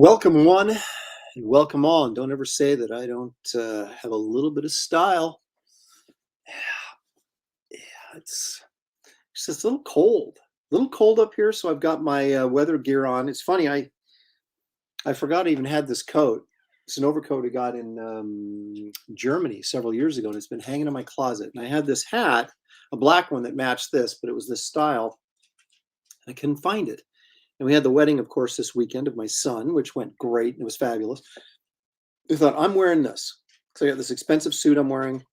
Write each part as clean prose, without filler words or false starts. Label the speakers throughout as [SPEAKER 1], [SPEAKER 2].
[SPEAKER 1] Welcome one and welcome on. Don't ever say that I don't have a little bit of style. Yeah, it's just a little cold up here. So I've got my weather gear on. It's funny, I forgot I even had this coat. It's an overcoat I got in Germany several years ago, and it's been hanging in my closet. And I had this hat, a black one that matched this, but it was this style. And I couldn't find it. And we had the wedding, of course, this weekend of my son, which went great. It was fabulous. I thought, I'm wearing this. So I got this expensive suit I'm wearing.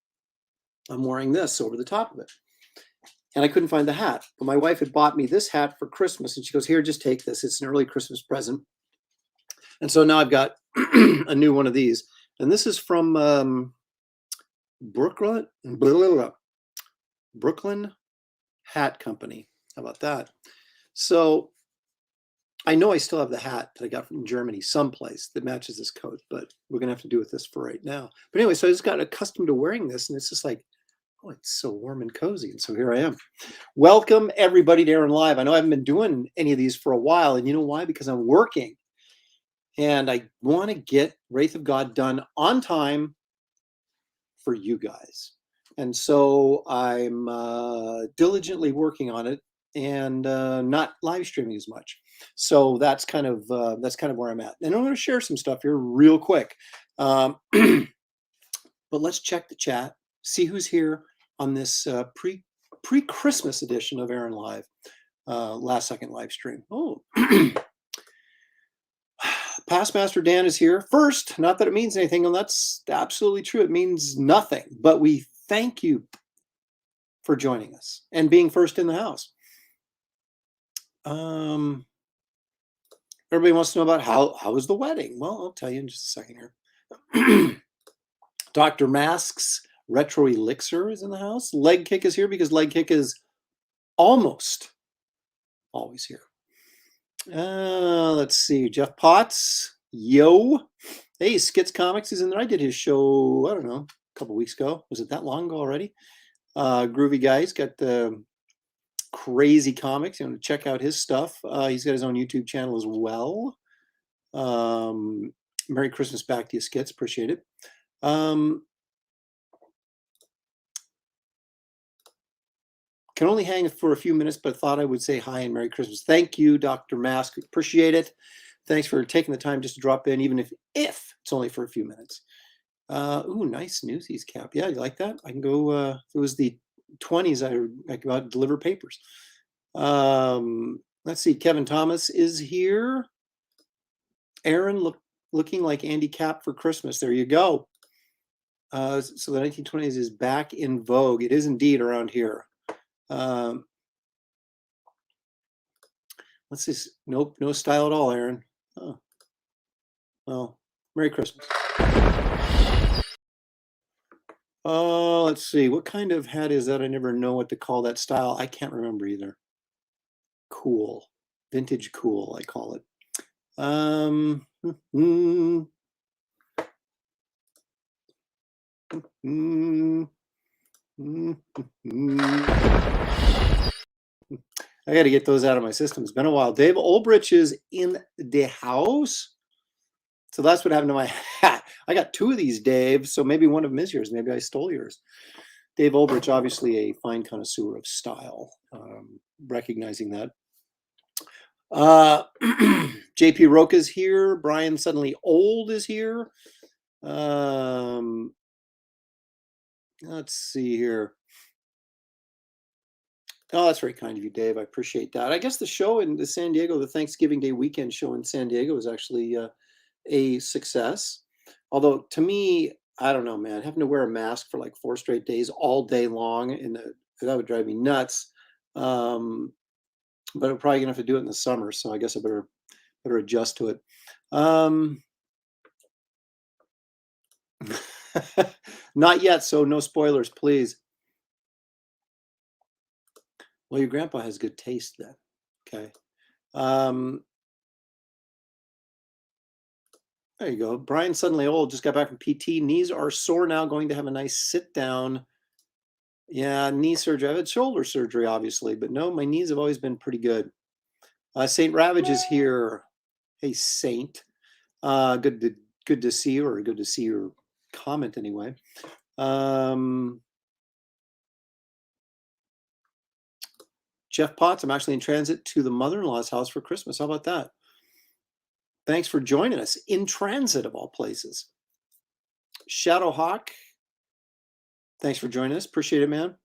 [SPEAKER 1] I'm wearing this over the top of it. And I couldn't find the hat. But my wife had bought me this hat for Christmas. And she goes, here, just take this. It's an early Christmas present. And so now I've got a new one of these. And this is from Brooklyn Hat Company. How about that? So I know I still have the hat that I got from Germany someplace that matches this coat, but we're going to have to do with this for right now. But anyway, so I just got accustomed to wearing this, and it's just like, oh, it's so warm and cozy. And so here I am. Welcome, everybody, to Aaron Live. I know I haven't been doing any of these for a while, and you know why? Because I'm working, and I want to get Wraith of God done on time for you guys. And so I'm diligently working on it and not live streaming as much. So that's kind of where I'm at. And I'm going to share some stuff here real quick. But let's check the chat, see who's here on this pre-Christmas edition of Aaron Live, last second live stream. Oh, Past Master Dan is here first. Not that it means anything, and that's absolutely true. It means nothing, but we thank you for joining us and being first in the house. Everybody wants to know about how was the wedding. Well, I'll tell you in just a second here. Dr. Mask's Retro Elixir is in the house. Leg Kick is here because Leg Kick is almost always here. Let's see. Jeff Potts. Yo. Hey, Skits Comics is in there. I did his show, I don't know, a couple weeks ago. Was it that long ago already? Groovy Guy's got the crazy comics. You want to check out his stuff. He's got his own YouTube channel as well. Merry Christmas back to you, Skits. Appreciate it. Can only hang for a few minutes, but thought I would say hi and Merry Christmas. Thank you, Dr. Mask. Appreciate it. Thanks for taking the time just to drop in, even if it's only for a few minutes. Ooh, nice Newsies cap. Yeah, you like that? I can go. It was the 20s. I go out and deliver papers. Let's see. Kevin Thomas is here. Aaron looking like Andy Capp for Christmas. There you go. So the 1920s is back in vogue. It is indeed around here. Let's see. Nope, no style at all, Aaron. Oh. Well, Merry Christmas. Let's see. What kind of hat is that? I never know what to call that style. I can't remember either. Cool. Vintage cool, I call it. I got to get those out of my system. It's been a while. Dave Olbrich is in the house. So that's what happened to my hat. I got two of these, Dave. So maybe one of them is yours. Maybe I stole yours. Dave Olbrich, obviously a fine connoisseur of style. Recognizing that. JP Roca's here. Brian Suddenly Old is here. Let's see here. Oh, that's very kind of you, Dave. I appreciate that. I guess the show in the San Diego, the Thanksgiving Day weekend show in San Diego was actually a success. Although to me, I don't know, man, having to wear a mask for like 4 straight days all day long, and that would drive me nuts. But I'm probably gonna have to do it in the summer, so I guess I better adjust to it. Not yet, so no spoilers, please. Well, your grandpa has good taste then. Okay. There you go. Brian Suddenly Old just got back from PT. Knees are sore now. Going to have a nice sit down. Yeah, knee surgery. I've had shoulder surgery, obviously, but no, my knees have always been pretty good. Saint Ravage is here. Hey, Saint. Good to see you, or good to see your comment anyway. Jeff Potts, I'm actually in transit to the mother-in-law's house for Christmas. How about that? Thanks for joining us in transit, of all places. Shadowhawk, thanks for joining us. Appreciate it, man.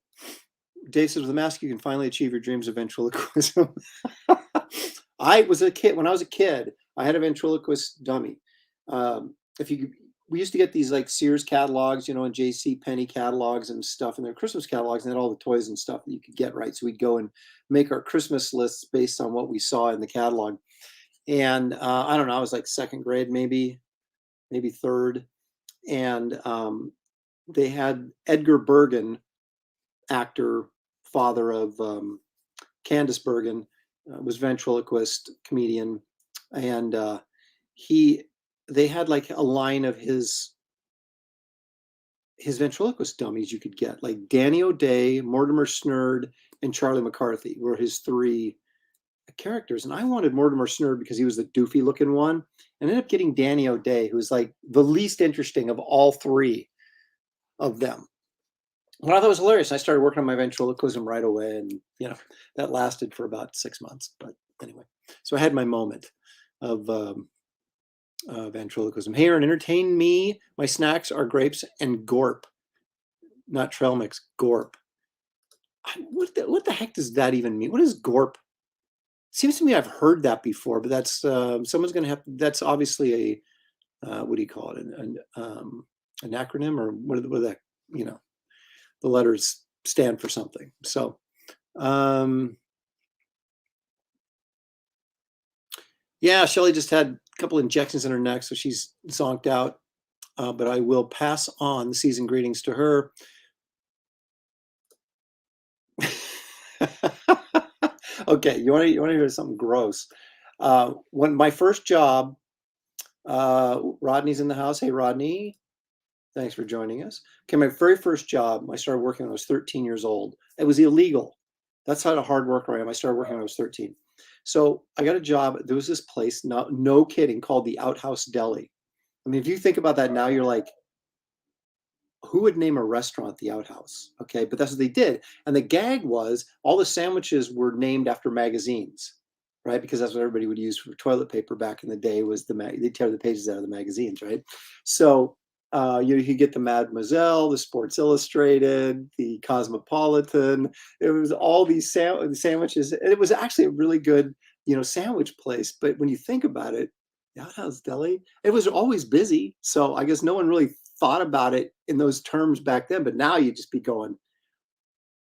[SPEAKER 1] Dave says, with a mask, you can finally achieve your dreams of ventriloquism. I was a kid. When I was a kid, I had a ventriloquist dummy. We used to get these like Sears catalogs, and J.C. Penney catalogs and stuff, and their Christmas catalogs, and then all the toys and stuff that you could get, right? So we'd go and make our Christmas lists based on what we saw in the catalog. And I don't know, I was like second grade, maybe third. And they had Edgar Bergen, actor, father of Candace Bergen, was ventriloquist, comedian, and they had like a line of his ventriloquist dummies you could get, like Danny O'Day, Mortimer Snerd, and Charlie McCarthy were his three characters. And I wanted Mortimer Snerd because he was the doofy looking one. And ended up getting Danny O'Day, who was like the least interesting of all three of them. Well, I thought it was hilarious. I started working on my ventriloquism right away, and that lasted for about 6 months. But anyway, so I had my moment of ventriloquism. Hey, Aaron, entertain me. My snacks are grapes and gorp, not trail mix. Gorp. What the heck does that even mean? What is gorp? Seems to me I've heard that before, but that's someone's going to have. That's obviously a what do you call it? An acronym, or what are that? The letters stand for something. So, yeah, Shelly just had a couple injections in her neck, so she's zonked out. But I will pass on the season greetings to her. Okay, you want to hear something gross? When my first job, Rodney's in the house. Hey, Rodney. Thanks for joining us. Okay, my very first job, I started working when I was 13 years old. It was illegal. That's how hard worker I am. I started working when I was 13. So I got a job. There was this place, no kidding, called the Outhouse Deli. I mean, if you think about that now, you're like, who would name a restaurant the Outhouse? Okay, but that's what they did. And the gag was all the sandwiches were named after magazines, right? Because that's what everybody would use for toilet paper back in the day, was they'd tear the pages out of the magazines, right? So you could get the Mademoiselle, the Sports Illustrated, the Cosmopolitan. It was all these sandwiches. It was actually a really good, sandwich place. But when you think about it, the Outhouse Deli, it was always busy. So I guess no one really thought about it in those terms back then. But now you just be going,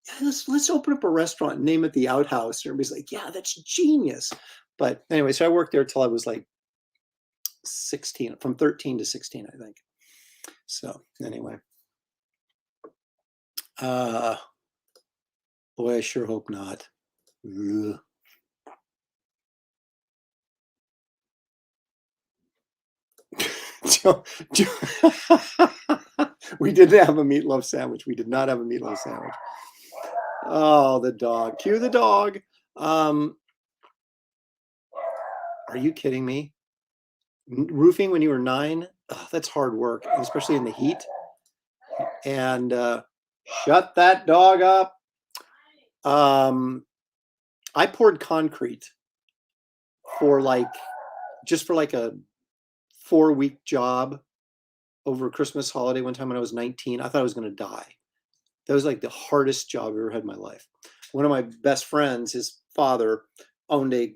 [SPEAKER 1] yeah, let's open up a restaurant and name it the Outhouse. And everybody's like, yeah, that's genius. But anyway, so I worked there till I was like 16, from 13 to 16, I think. So anyway, boy, I sure hope not. Ugh. We didn't have a meatloaf sandwich. We did not have a meatloaf sandwich. Oh, the dog. Cue the dog. Are you kidding me? Roofing when you were 9? Oh, that's hard work, especially in the heat. And shut that dog up. I poured concrete for just for like a 4-week job over a Christmas holiday one time when I was 19. I thought I was going to die. That was like the hardest job I've ever had in my life. One of my best friends, his father, owned a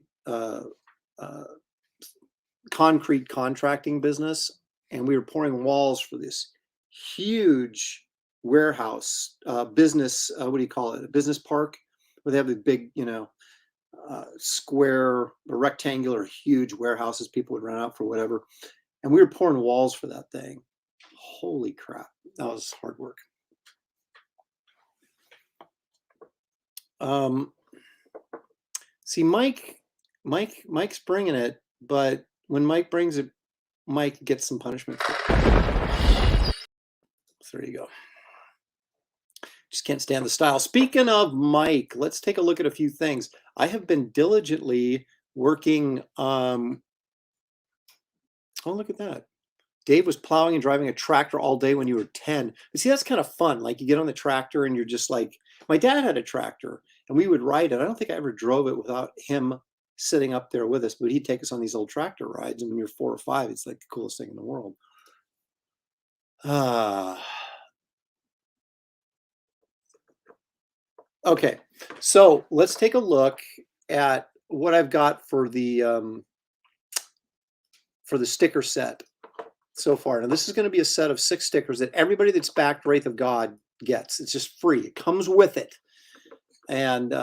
[SPEAKER 1] concrete contracting business, and we were pouring walls for this huge warehouse business. What do you call it? A business park, where they have the big, square, rectangular, huge warehouses people would rent out for whatever. And we were pouring walls for that thing. Holy crap. That was hard work. See, Mike's bringing it, but when Mike brings it, Mike gets some punishment. So there you go. Just can't stand the style. Speaking of Mike, let's take a look at a few things. I have been diligently working. Hold Oh, look at that. Dave was plowing and driving a tractor all day when you were 10. But see, that's kind of fun. Like you get on the tractor and you're just like, my dad had a tractor and we would ride it. I don't think I ever drove it without him sitting up there with us, but he'd take us on these old tractor rides. And when you're 4 or 5, it's like the coolest thing in the world. Okay, so let's take a look at what I've got for the sticker set so far. Now, this is going to be a set of 6 stickers that everybody that's backed Wraith of God gets. It's just free. It comes with it. And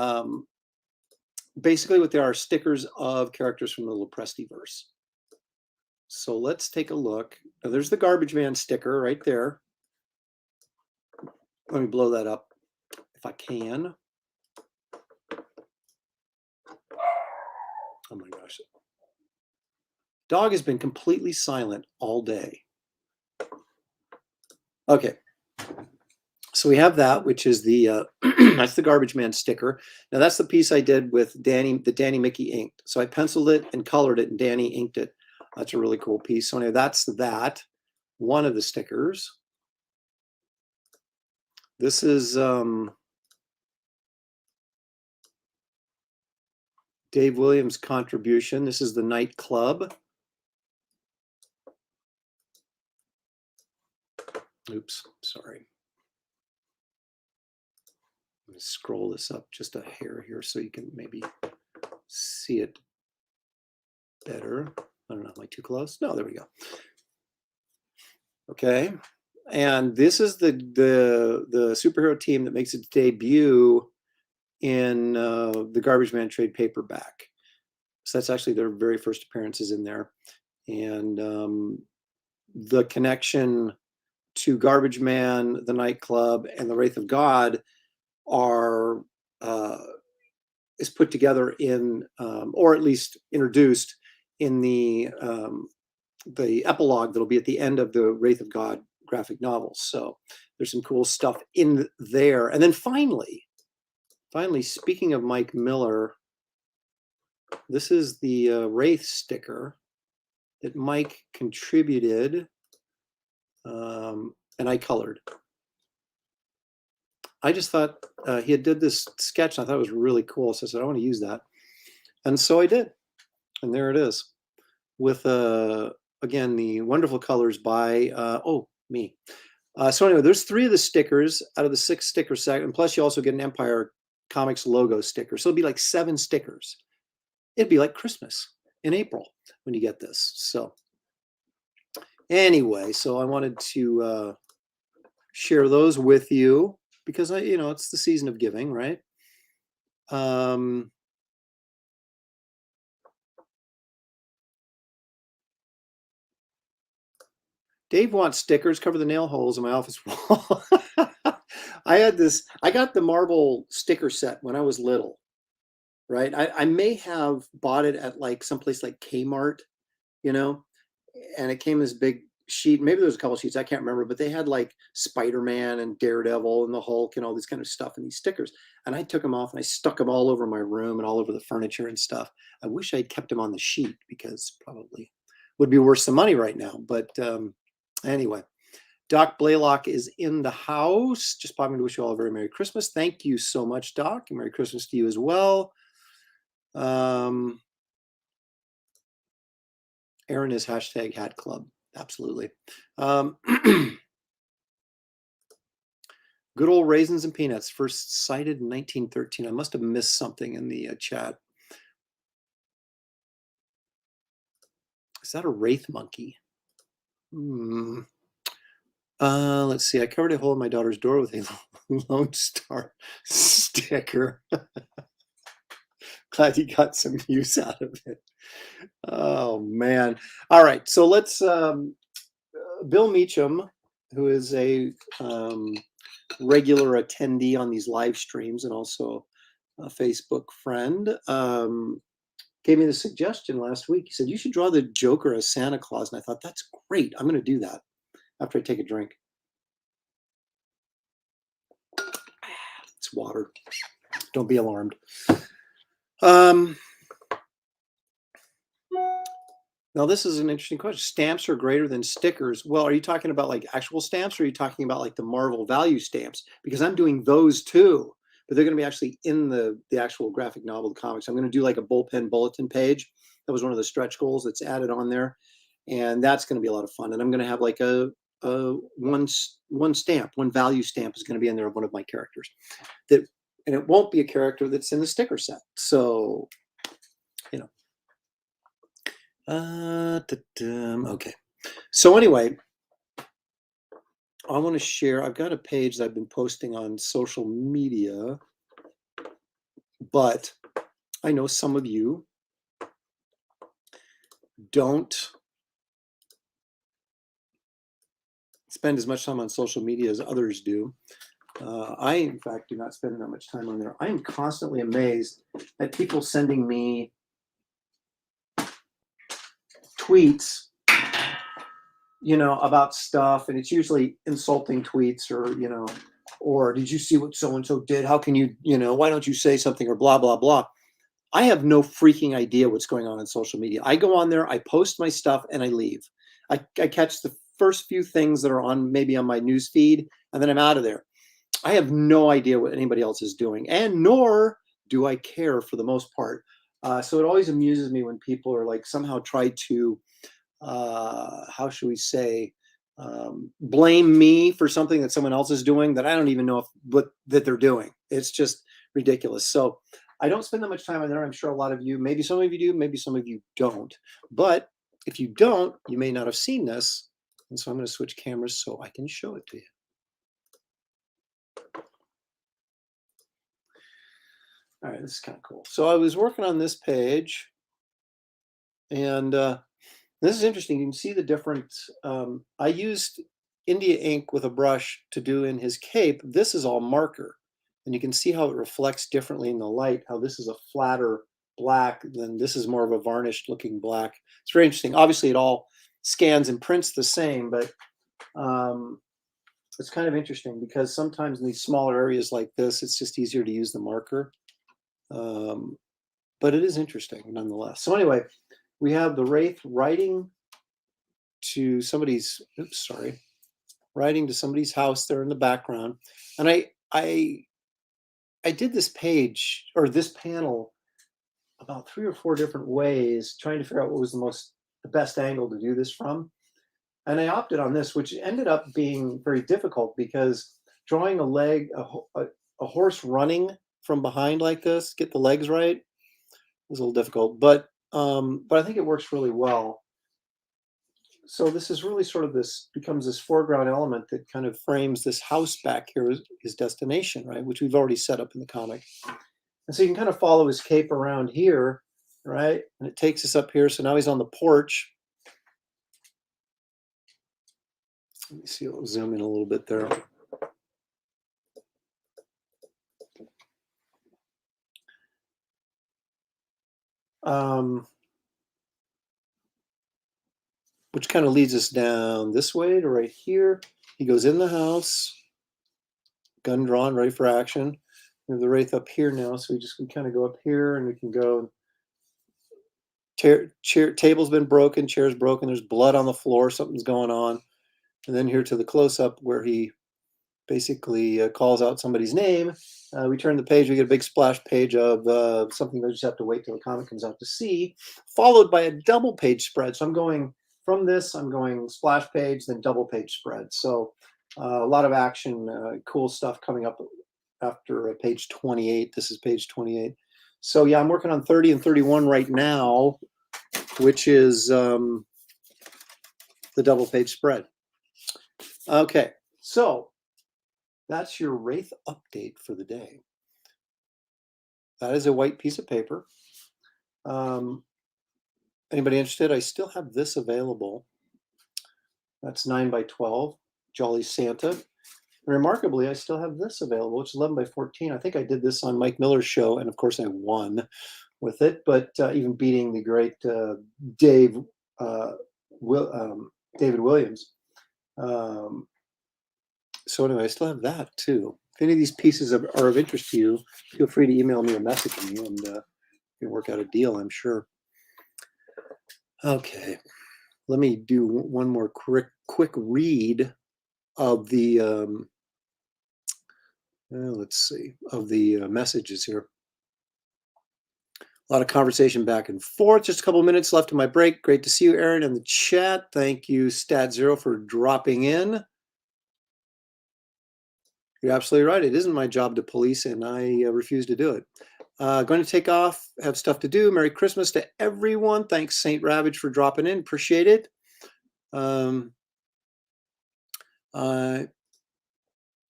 [SPEAKER 1] basically what they are stickers of characters from the little Prestiverse. So let's take a look. Now, there's the Garbage Man sticker right there. Let me blow that up if I can. Oh my gosh. Dog has been completely silent all day. Okay. So we have that, which is the that's the Garbage Man sticker. Now that's the piece I did with Danny, the Danny Mickey inked. So I penciled it and colored it, and Danny inked it. That's a really cool piece. So anyway, that's that. One of the stickers. This is Dave Williams' contribution. This is the Night Club. Oops, sorry. Let me scroll this up just a hair here so you can maybe see it better. I don't know, am I too close? No, there we go. Okay, and this is the superhero team that makes its debut in the Garbage Man trade paperback. So that's actually their very first appearances in there. And the connection to Garbage Man, the Night Club, and the Wraith of God are is put together in, or at least introduced in the epilogue that'll be at the end of the Wraith of God graphic novels. So there's some cool stuff in there. And then finally, speaking of Mike Miller, this is the Wraith sticker that Mike contributed, and I colored. I just thought he had did this sketch, and I thought it was really cool. So I said, I want to use that. And so I did. And there it is with, again, the wonderful colors by, me. So anyway, there's 3 of the stickers out of the 6 sticker set. And plus you also get an Empire Comics logo sticker. So it'll be like 7 stickers. It'd be like Christmas in April when you get this. So anyway, so I wanted to share those with you because it's the season of giving, right? Dave wants stickers, cover the nail holes in my office wall. I got the Marvel sticker set when I was little, right? I may have bought it at like someplace like Kmart, and it came in this big sheet. Maybe there was a couple sheets, I can't remember, but they had like Spider-Man and Daredevil and the Hulk and all this kind of stuff in these stickers. And I took them off and I stuck them all over my room and all over the furniture and stuff. I wish I'd kept them on the sheet because probably would be worth some money right now. But anyway, Doc Blaylock is in the house. Just popping to wish you all a very Merry Christmas. Thank you so much, Doc, and Merry Christmas to you as well. Aaron is hashtag Hat Club. Absolutely. Good old Raisins and Peanuts, first cited in 1913. I must have missed something in the chat. Is that a Wraith monkey? Let's see. I covered a hole in my daughter's door with a Lone Star sticker. Glad you got some use out of it. Oh, man. All right. So let's, Bill Meacham, who is a regular attendee on these live streams and also a Facebook friend, gave me the suggestion last week. He said, you should draw the Joker as Santa Claus. And I thought, that's great. I'm going to do that after I take a drink. It's water. Don't be alarmed. Now, this is an interesting question. Stamps are greater than stickers. Well, are you talking about like actual stamps, or are you talking about like the Marvel value stamps? Because I'm doing those too, but they're going to be actually in the actual graphic novel, the comics. I'm going to do like a bullpen bulletin page. That was one of the stretch goals that's added on there, and that's going to be a lot of fun. And I'm going to have like a one stamp, one value stamp is going to be in there of one of my characters. That, and it won't be a character that's in the sticker set. So, you know. Okay. So anyway, I want to share. I've got a page that I've been posting on social media, but I know some of you don't spend as much time on social media as others do. I, in fact, do not spend that much time on there. I am constantly amazed at people sending me tweets, you know, about stuff, and it's usually insulting tweets, or, you know, or did you see what so-and-so did? How can you, you know, why don't you say something, or blah, blah, blah. I have no freaking idea what's going on social media. I go on there, I post my stuff, and I leave. I catch the first few things that are on, maybe on my news feed, and then I'm out of there. I have no idea what anybody else is doing, and nor do I care for the most part. So it always amuses me when people are like somehow try to, how should we say, blame me for something that someone else is doing that I don't even know what that they're doing. It's just ridiculous. So I don't spend that much time on there. I'm sure a lot of you, maybe some of you do, maybe some of you don't. But if you don't, you may not have seen this. And so I'm going to switch cameras so I can show it to you. All right, this is kind of cool. So I was working on this page, and this is interesting. You can see the difference. I used India ink with a brush to do in his cape. This is all marker, and you can see how it reflects differently in the light, how this is a flatter black, then this is more of a varnished looking black. It's very interesting. Obviously, it all scans and prints the same, but it's kind of interesting because sometimes in these smaller areas like this, it's just easier to use the marker. But it is interesting nonetheless. So anyway, we have the Wraith writing to somebody's, writing to somebody's house there in the background. And I did this page, or this panel, about 3 or 4 different ways, trying to figure out what was the best angle to do this from. And I opted on this, which ended up being very difficult because drawing a leg, a horse running from behind like this, get the legs right, is a little difficult. But I think it works really well. So this is really sort of becomes this foreground element that kind of frames this house back here as his destination, right? Which we've already set up in the comic. And so you can kind of follow his cape around here, right? And it takes us up here. So now he's on the porch. Let me see, I'll zoom in a little bit there. Which kind of leads us down this way to right here. He goes in the house, gun drawn, ready for action. We have the Wraith up here now, so we just can kind of go up here, and we can go. Table's been broken, chair's broken, there's blood on the floor, something's going on. And then here to the close-up where he basically calls out somebody's name. We turn the page, we get a big splash page of something that we just have to wait till the comic comes out to see, followed by a double page spread. So I'm going from this, I'm going splash page, then double page spread. So a lot of action, cool stuff coming up after page 28. This is page 28. So yeah, I'm working on 30 and 31 right now, which is the double page spread. Okay, so that's your Wraith update for the day. That is a white piece of paper. Anybody interested? I still have this available. That's 9 by 12, Jolly Santa. And remarkably, I still have this available, which is 11 by 14. I think I did this on Mike Miller's show, and of course I won with it, but even beating the great David Williams. So anyway, I still have that too. If any of these pieces are of interest to you, feel free to email me or message me, and we can work out a deal, I'm sure. Okay, let me do one more quick read of the let's see, of the messages here. A lot of conversation back and forth. Just a couple of minutes left of my break. Great to see you, Aaron, in the chat. Thank you, Stat0, for dropping in. You're absolutely right. It isn't my job to police, and I refuse to do it. Going to take off. Have stuff to do. Merry Christmas to everyone. Thanks, Saint Ravage, for dropping in. Appreciate it. Ain't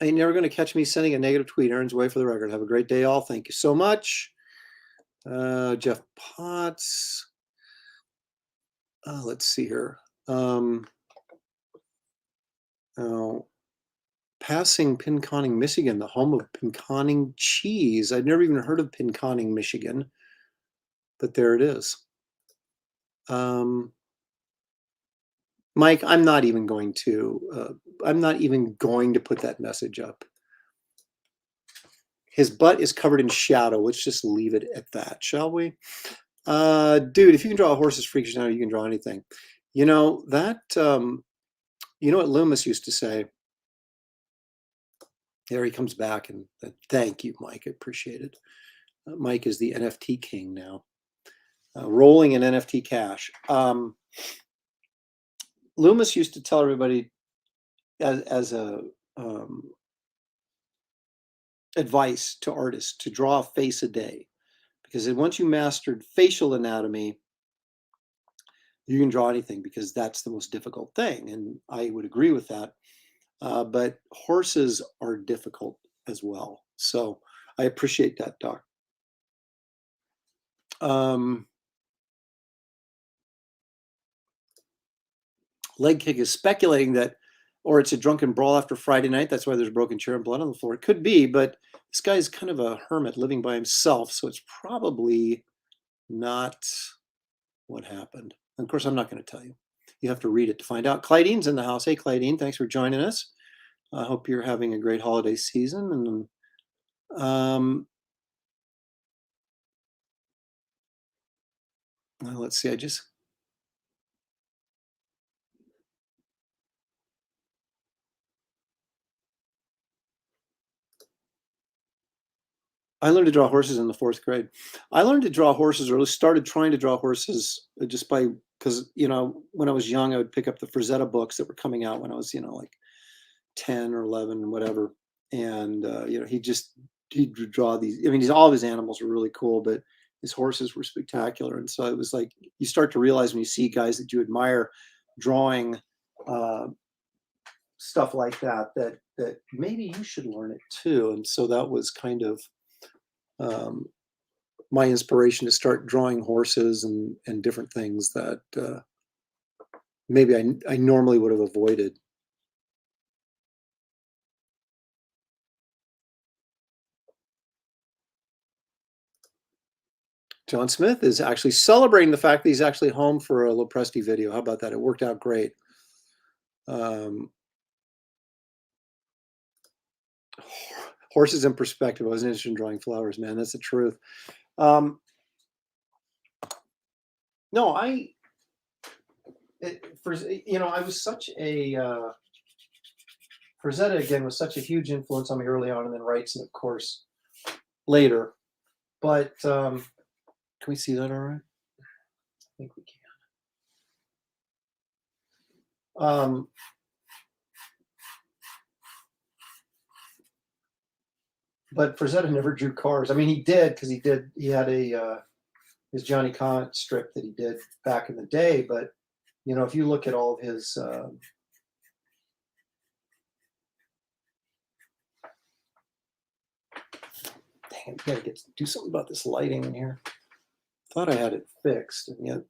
[SPEAKER 1] never going to catch me sending a negative tweet. Aaron's way for the record. Have a great day, all. Thank you so much. Jeff Potts. Let's see here. Passing Pinconning, Michigan, the home of Pinconning cheese. I'd never even heard of Pinconning, Michigan, but there it is. Mike, I'm not even going to put that message up. His butt is covered in shadow. Let's just leave it at that, shall we? Dude, if you can draw a horse's freak shadow, you can draw anything. You know that. You know what Loomis used to say. There he comes back, and thank you, Mike. I appreciate it. Mike is the NFT king now, rolling in NFT cash. Loomis used to tell everybody as a advice to artists to draw a face a day, because once you mastered facial anatomy, you can draw anything, because that's the most difficult thing. And I would agree with that. But horses are difficult as well. So I appreciate that, Doc. Leg Kick is speculating that, or it's a drunken brawl after Friday night. That's why there's a broken chair and blood on the floor. It could be, but this guy's kind of a hermit living by himself. So it's probably not what happened. And of course, I'm not going to tell you. You have to read it to find out. Clydene's in the house. Hey, Clydene, thanks for joining us. I hope you're having a great holiday season. And let's see, I learned to draw horses in the 4th grade. I learned to draw horses, or started trying to draw horses just because, when I was young, I would pick up the Frazetta books that were coming out when I was, like 10 or 11 and whatever. And, he'd draw these. I mean, all of his animals were really cool, but his horses were spectacular. And so it was like, you start to realize when you see guys that you admire drawing stuff like that maybe you should learn it too. And so that was kind of my inspiration to start drawing horses and different things that maybe I normally would have avoided. John Smith is actually celebrating the fact that he's actually home for a Lopresti video. How about that? It worked out great. Horses in perspective. I wasn't interested in drawing flowers, man. That's the truth. No, I was such a Frazetta again was such a huge influence on me early on, and then Wrights, and of course later. But can we see that all right? I think we can. But Frazetta never drew cars. I mean, he did, because he had his Johnny Conant strip that he did back in the day. But if you look at all of his dang it, I gotta do something about this lighting in here. Thought I had it fixed, and yet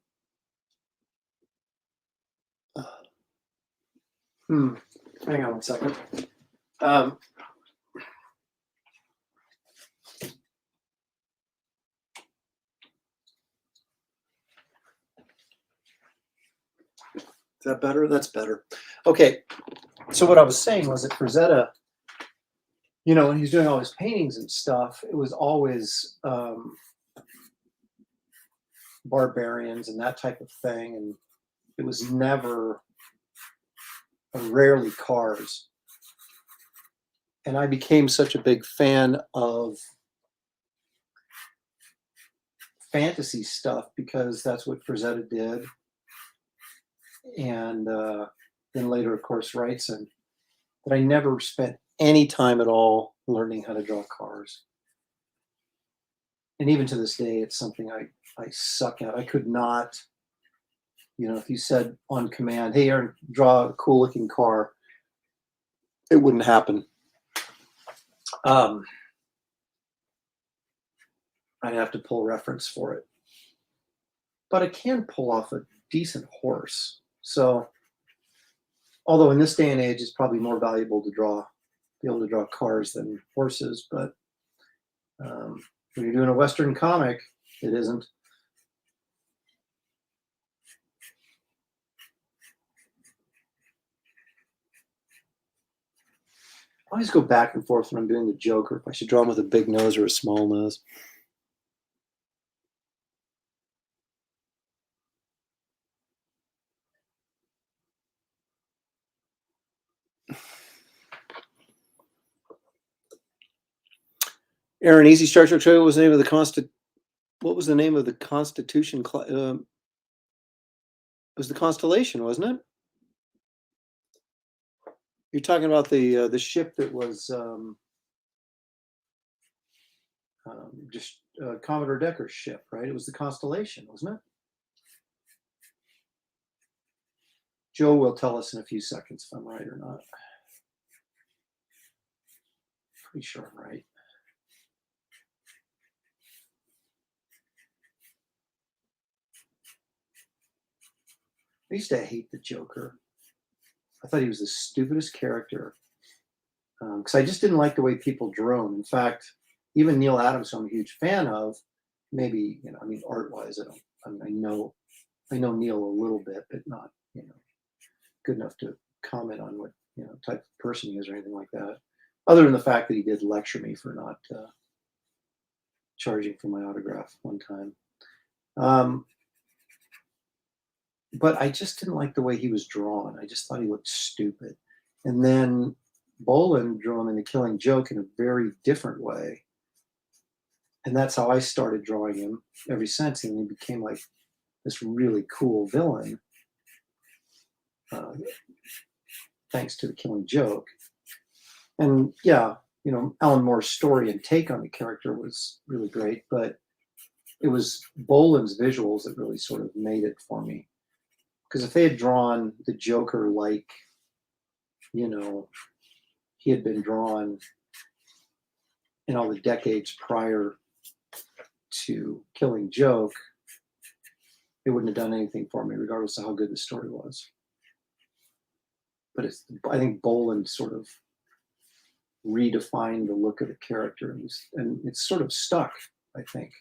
[SPEAKER 1] hang on one second. Is that better? That's better. Okay. So what I was saying was that Frazetta, when he's doing all his paintings and stuff, it was always, barbarians and that type of thing, and it was never, rarely cars. And I became such a big fan of fantasy stuff because that's what Frazetta did, and then later, of course, Wrightson, that I never spent any time at all learning how to draw cars. And even to this day, it's something I suck at. I could not, if you said on command, hey, Aaron, draw a cool looking car, it wouldn't happen. I'd have to pull reference for it. But I can pull off a decent horse. So, although in this day and age, it's probably more valuable to be able to draw cars than horses, but when you're doing a Western comic, it isn't. I always go back and forth when I'm doing the Joker, if I should draw him with a big nose or a small nose. Aaron, easy Star Trek trailer was the name of the what was the name of the Constitution? It was the Constellation, wasn't it? You're talking about the ship that was just Commodore Decker's ship, right? It was the Constellation, wasn't it? Joe will tell us in a few seconds if I'm right or not. Pretty sure I'm right. I used to hate the Joker. I thought he was the stupidest character because I just didn't like the way people drew him. In fact, even Neil Adams, who I'm a huge fan of, maybe art-wise, I know Neil a little bit, but not good enough to comment on what type of person he is or anything like that. Other than the fact that he did lecture me for not charging for my autograph one time. But I just didn't like the way he was drawn. I just thought he looked stupid. And then Boland drew him in The Killing Joke in a very different way. And that's how I started drawing him ever since. And he became like this really cool villain, thanks to The Killing Joke. And yeah, Alan Moore's story and take on the character was really great, but it was Boland's visuals that really sort of made it for me. Because if they had drawn the Joker like, he had been drawn in all the decades prior to Killing Joke, it wouldn't have done anything for me, regardless of how good the story was. But I think Boland sort of redefined the look of the character, and it's sort of stuck, I think.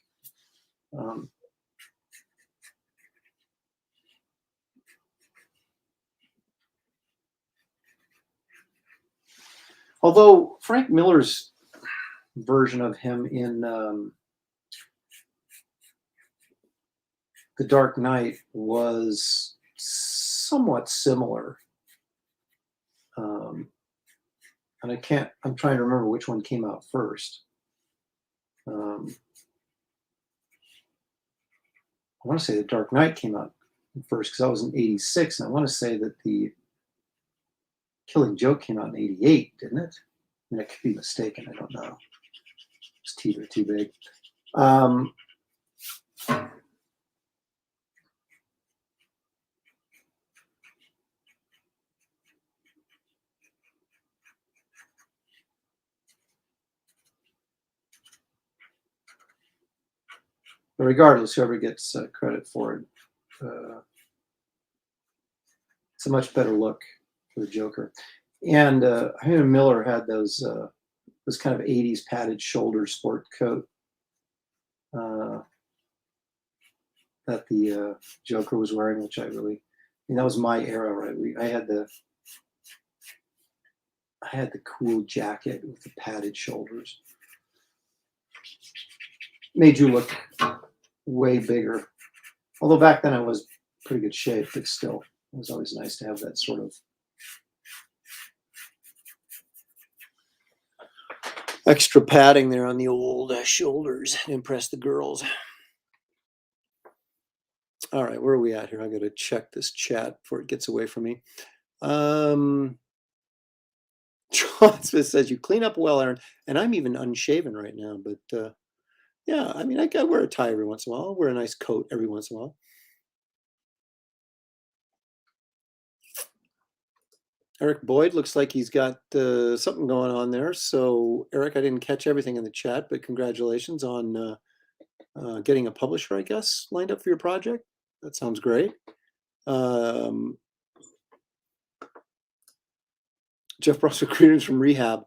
[SPEAKER 1] Although Frank Miller's version of him in The Dark Knight was somewhat similar. And I'm trying to remember which one came out first. I want to say The Dark Knight came out first because I was in '86, and I want to say that The Killing Joke came out in '88, didn't it? I mean, I could be mistaken. I don't know. His teeth are too big. But regardless, whoever gets credit for it, it's a much better look for the Joker. And Henry Miller had those kind of '80s padded shoulder sport coat that the Joker was wearing, which that was my era, right? I had the cool jacket with the padded shoulders. Made you look way bigger. Although back then I was pretty good shape, but still, it was always nice to have that sort of extra padding there on the old shoulders to impress the girls. All right, where are we at here? I got to check this chat before it gets away from me. John Smith says you clean up well, Aaron, and I'm even unshaven right now. But yeah, I mean, I wear a tie every once in a while. I'll wear a nice coat every once in a while. Eric Boyd looks like he's got something going on there. So, Eric, I didn't catch everything in the chat, but congratulations on getting a publisher, I guess, lined up for your project. That sounds great. Jeff Brussel, greetings from rehab.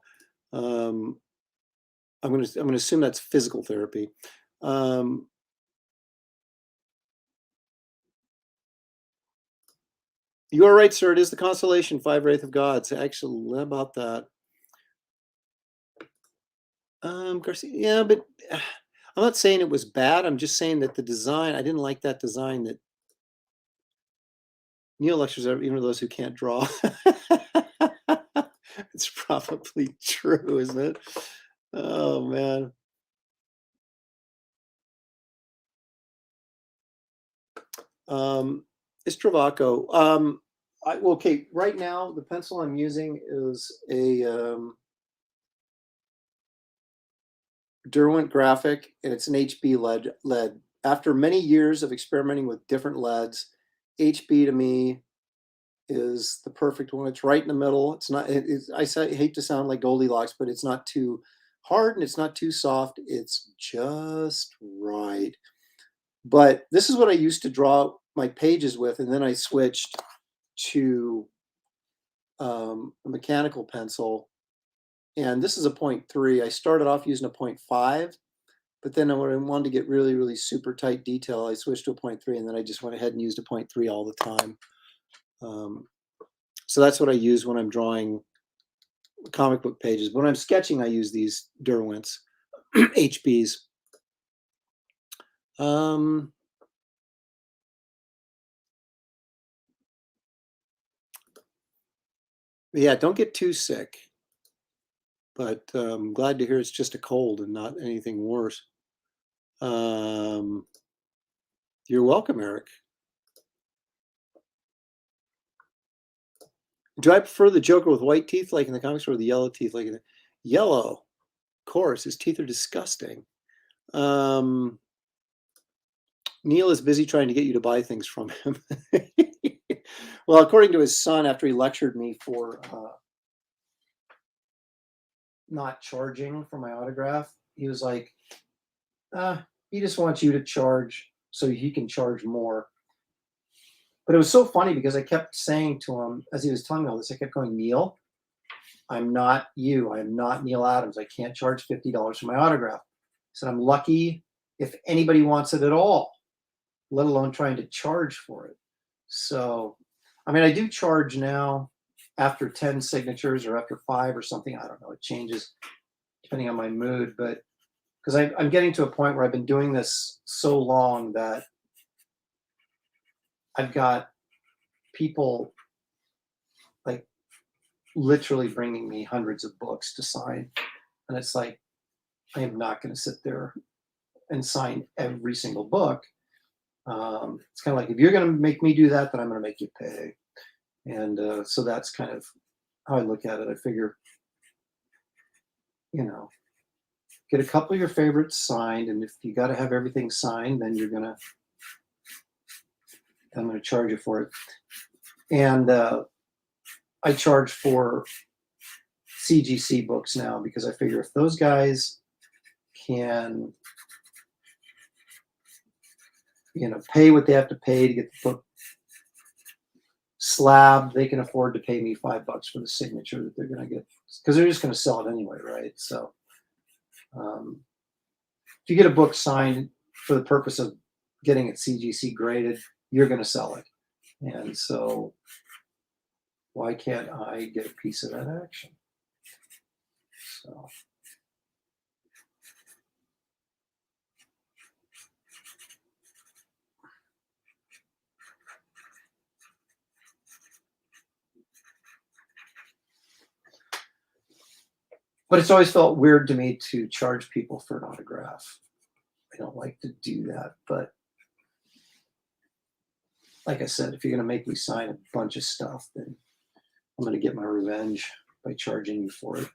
[SPEAKER 1] I'm gonna assume that's physical therapy. You are right, sir. It is the constellation 5 Wraith of Gods. Actually, about that. Garcia, yeah, but I'm not saying it was bad. I'm just saying that the design, I didn't like that design that Neil lectures are, even those who can't draw. It's probably true, isn't it? Oh, man. Istravaco. Okay, right now, the pencil I'm using is a Derwent Graphic, and it's an HB lead. After many years of experimenting with different leads, HB to me is the perfect one. It's right in the middle. It's not. I hate to sound like Goldilocks, but it's not too hard and it's not too soft. It's just right. But this is what I used to draw my pages with, and then I switched to a mechanical pencil. And this is a 0.3. I started off using a 0.5. But then when I wanted to get really, really super tight detail, I switched to a 0.3, and then I just went ahead and used a 0.3 all the time. So that's what I use when I'm drawing comic book pages. When I'm sketching, I use these Derwents, HBs. Yeah, don't get too sick. But I'm glad to hear it's just a cold and not anything worse. You're welcome, Eric. Do I prefer the Joker with white teeth like in the comics or the yellow teeth like in the yellow? Of course, his teeth are disgusting. Neil is busy trying to get you to buy things from him. Well, according to his son, after he lectured me for not charging for my autograph, he was like, he just wants you to charge so he can charge more. But it was so funny because I kept saying to him, as he was telling me all this, I kept going, Neil, I'm not you. I'm not Neil Adams. I can't charge $50 for my autograph. I said, I'm lucky if anybody wants it at all, let alone trying to charge for it. So, I mean, I do charge now after 10 signatures or after 5 or something. I don't know. It changes depending on my mood. But because I'm getting to a point where I've been doing this so long that I've got people like literally bringing me hundreds of books to sign. And it's like, I am not going to sit there and sign every single book. It's kind of like, if you're going to make me do that, then I'm going to make you pay. And so that's kind of how I look at it. I figure, you know, get a couple of your favorites signed. And if you got to have everything signed, then I'm going to charge you for it. And I charge for CGC books now because I figure if those guys can, pay what they have to pay to get the book slabbed, they can afford to pay me $5 for the signature that they're going to get, because they're just going to sell it anyway, right? So if you get a book signed for the purpose of getting it CGC graded, you're going to sell it. And so why can't I get a piece of that action? So But it's always felt weird to me to charge people for an autograph. I don't like to do that, but like I said, if you're going to make me sign a bunch of stuff, then I'm going to get my revenge by charging you for it.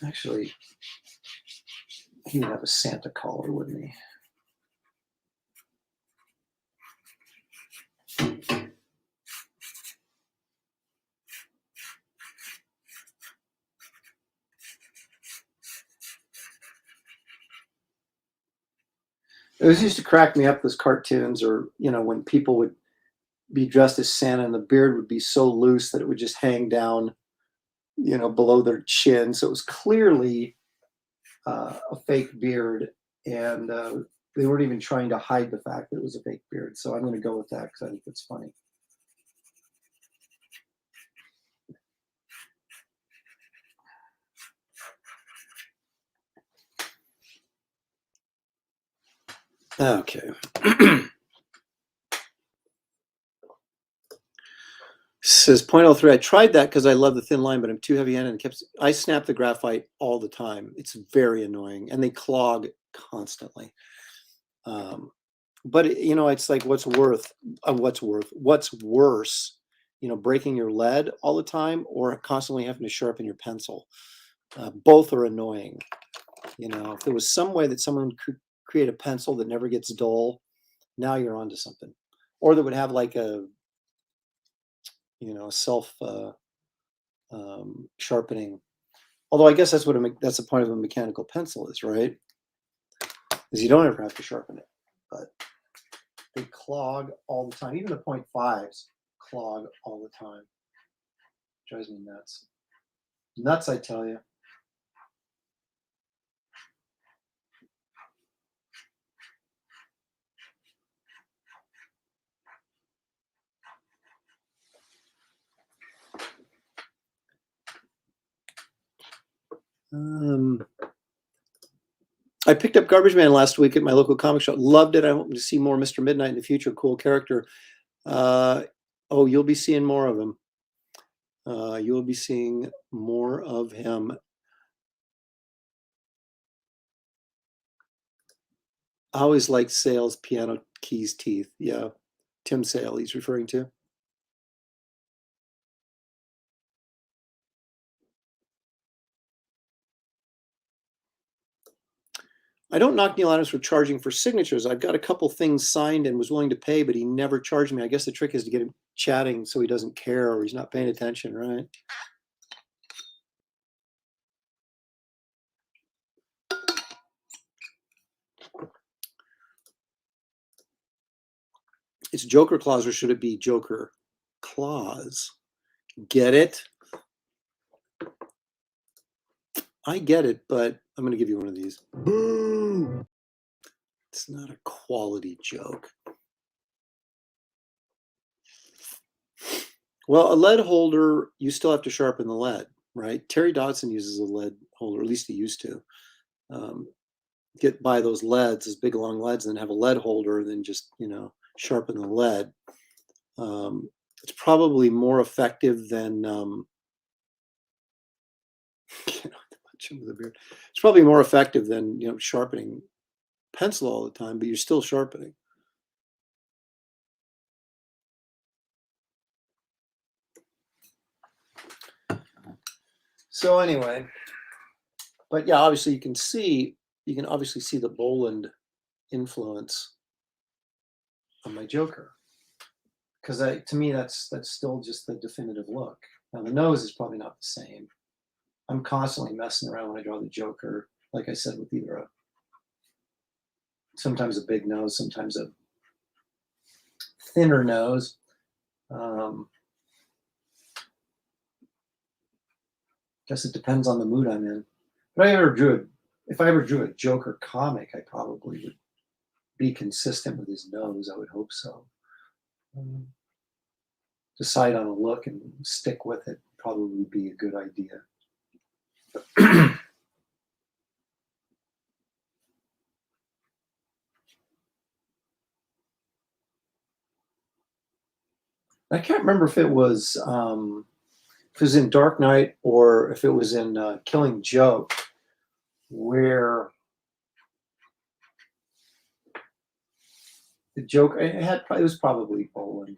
[SPEAKER 1] Actually, he would have a Santa collar, wouldn't he? It was used to crack me up, those cartoons, or when people would be dressed as Santa and the beard would be so loose that it would just hang down, below their chin. So it was clearly a fake beard, and they weren't even trying to hide the fact that it was a fake beard. So I'm going to go with that because I think it's funny. Okay. Says 0.03. I tried that because I love the thin line, but I'm too heavy-handed and I snap the graphite all the time. It's very annoying, and they clog constantly. But it's like what's worse, breaking your lead all the time or constantly having to sharpen your pencil. Both are annoying. If there was some way that someone could create a pencil that never gets dull, now you're onto something. Or that would have like a self sharpening. Although I guess that's the point of a mechanical pencil is, right? Is you don't ever have to sharpen it, but they clog all the time. Even the 0.5s clog all the time. Drives me nuts. Nuts, I tell you. I picked up Garbage Man last week at my local comic shop. Loved it. I hope to see more Mr. Midnight in the future. Cool character. You'll be seeing more of him. You'll be seeing more of him. I always liked Sale's piano keys teeth. Yeah. Tim Sale he's referring to. I don't knock Neil Adams for charging for signatures. I've got a couple things signed and was willing to pay, but he never charged me. I guess the trick is to get him chatting so he doesn't care or he's not paying attention, right? It's Joker Clause or should it be Joker Clause? Get it? I get it, but I'm going to give you one of these. Boo! It's not a quality joke. Well, a lead holder, you still have to sharpen the lead, right? Terry Dodson uses a lead holder, at least he used to. Get by those leads, those big long leads, and then have a lead holder, and then just, sharpen the lead. It's probably more effective than it's probably more effective than sharpening pencil all the time, but you're still sharpening. So anyway, but yeah, obviously you can obviously see the Boland influence on my Joker, because to me that's still just the definitive look. Now the nose is probably not the same. I'm constantly messing around when I draw the Joker, like I said, with either sometimes a big nose, sometimes a thinner nose. Guess it depends on the mood I'm in. But if I ever drew a Joker comic, I probably would be consistent with his nose. I would hope so. Decide on a look and stick with it probably would be a good idea. I can't remember if it was in Dark Knight or if it was in Killing Joke, where the joke it was probably Poland,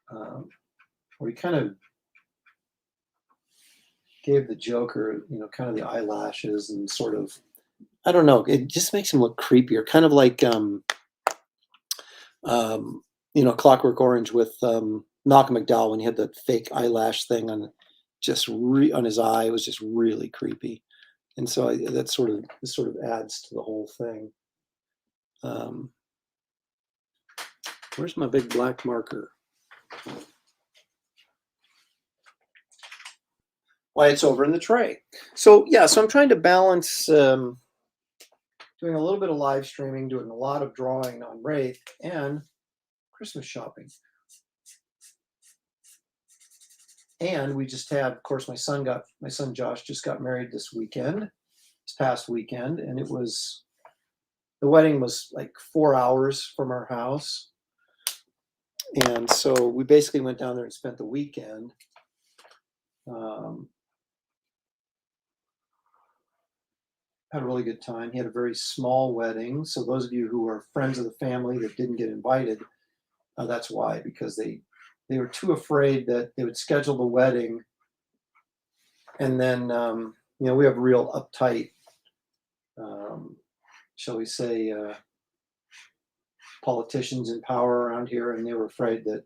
[SPEAKER 1] where he kind of gave the Joker, kind of the eyelashes and sort of, I don't know, it just makes him look creepier, kind of like Clockwork Orange with Malcolm McDowell when he had that fake eyelash thing on his eye. It was just really creepy, and so this sort of adds to the whole thing. Where's my big black marker? Why, it's over in the tray. So yeah, so I'm trying to balance doing a little bit of live streaming, doing a lot of drawing on Wraith, and Christmas shopping. And we just had, of course, my son Josh just got married this past weekend, and the wedding was like 4 hours from our house. And so we basically went down there and spent the weekend. Had a really good time. He had a very small wedding. So those of you who are friends of the family that didn't get invited, that's why, because they were too afraid that they would schedule the wedding, and then we have real uptight, shall we say, politicians in power around here, and they were afraid that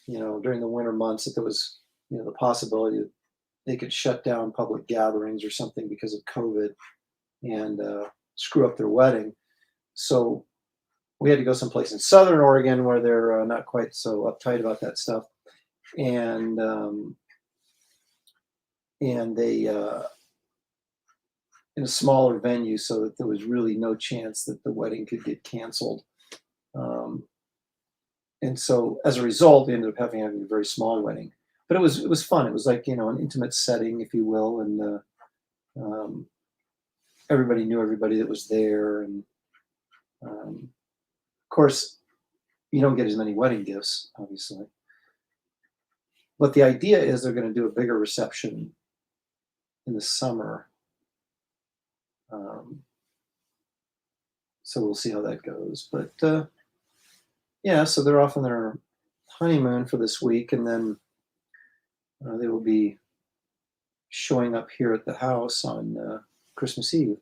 [SPEAKER 1] during the winter months that there was the possibility that they could shut down public gatherings or something because of COVID and screw up their wedding. So we had to go someplace in Southern Oregon where they're not quite so uptight about that stuff, and they in a smaller venue, so that there was really no chance that the wedding could get canceled. And so as a result, we ended up having a very small wedding, but it was fun. It was like an intimate setting, if you will, and everybody knew everybody that was there, and of course, you don't get as many wedding gifts, obviously. But the idea is they're going to do a bigger reception in the summer. So we'll see how that goes. But yeah, so they're off on their honeymoon for this week, and then they will be showing up here at the house on Christmas Eve.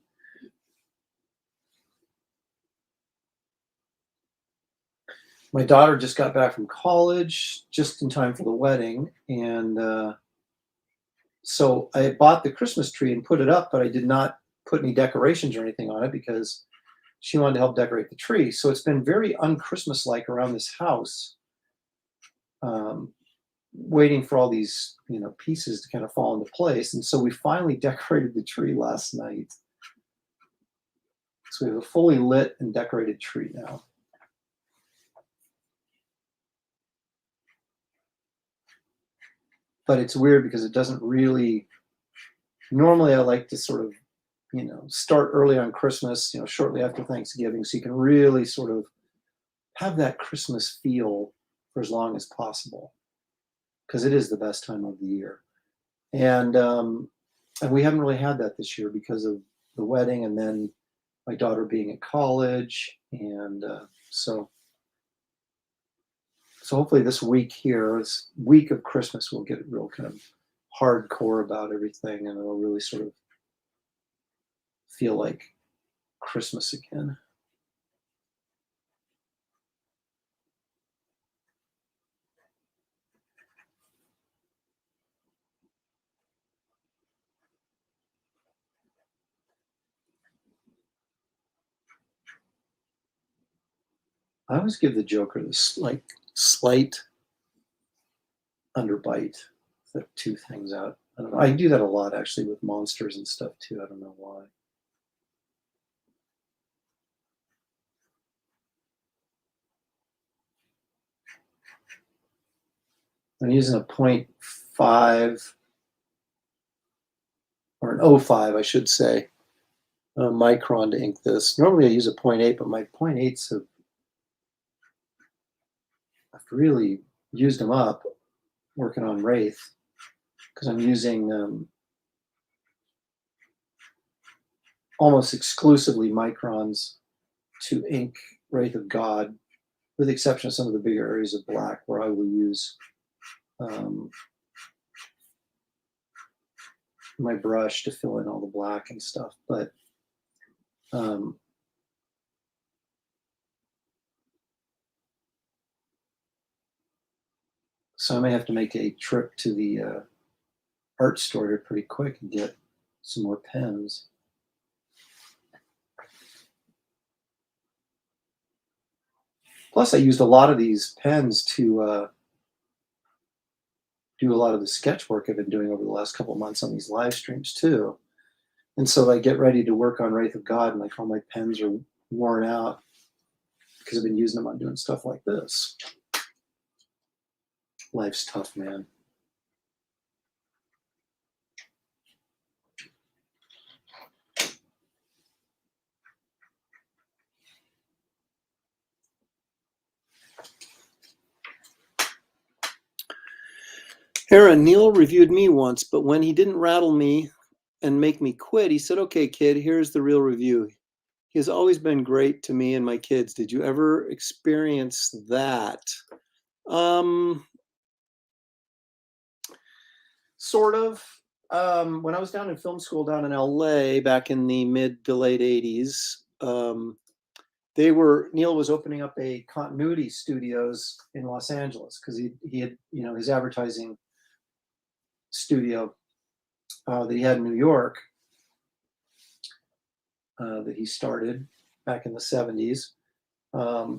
[SPEAKER 1] My daughter just got back from college just in time for the wedding, and so I bought the Christmas tree and put it up, but I did not put any decorations or anything on it because she wanted to help decorate the tree. So it's been very un-Christmas-like around this house, waiting for all these pieces to kind of fall into place. And so we finally decorated the tree last night. So we have a fully lit and decorated tree now. But it's weird because it doesn't really, normally I like to sort of, start early on Christmas, shortly after Thanksgiving, so you can really sort of have that Christmas feel for as long as possible, because it is the best time of the year. And we haven't really had that this year because of the wedding, and then my daughter being at college, and so hopefully this week of Christmas, we'll get real kind of hardcore about everything, and it'll really sort of feel like Christmas again. I always give the Joker this slight underbite that two things out. I don't know. I do that a lot actually with monsters and stuff too. I don't know why. I'm using a 0.5 or an 0.5, I should say, micron to ink this. Normally I use a 0.8, but my 0.8s have really used them up working on Wraith because I'm using almost exclusively microns to ink Wraith of God, with the exception of some of the bigger areas of black where I will use my brush to fill in all the black and stuff. But so I may have to make a trip to the art store here pretty quick and get some more pens. Plus, I used a lot of these pens to do a lot of the sketch work I've been doing over the last couple of months on these live streams too. And so I get ready to work on Wraith of God, and like all my pens are worn out because I've been using them on doing stuff like this. Life's tough, man. Aaron, Neil reviewed me once, but when he didn't rattle me and make me quit, he said, "Okay, kid, here's the real review. He has always been great to me and my kids. Did you ever experience that?" Sort of. When I was down in film school down in LA back in the mid to late 80s, Neil was opening up a continuity studios in Los Angeles because he had, you know, his advertising studio that he had in New York that he started back in the 70s.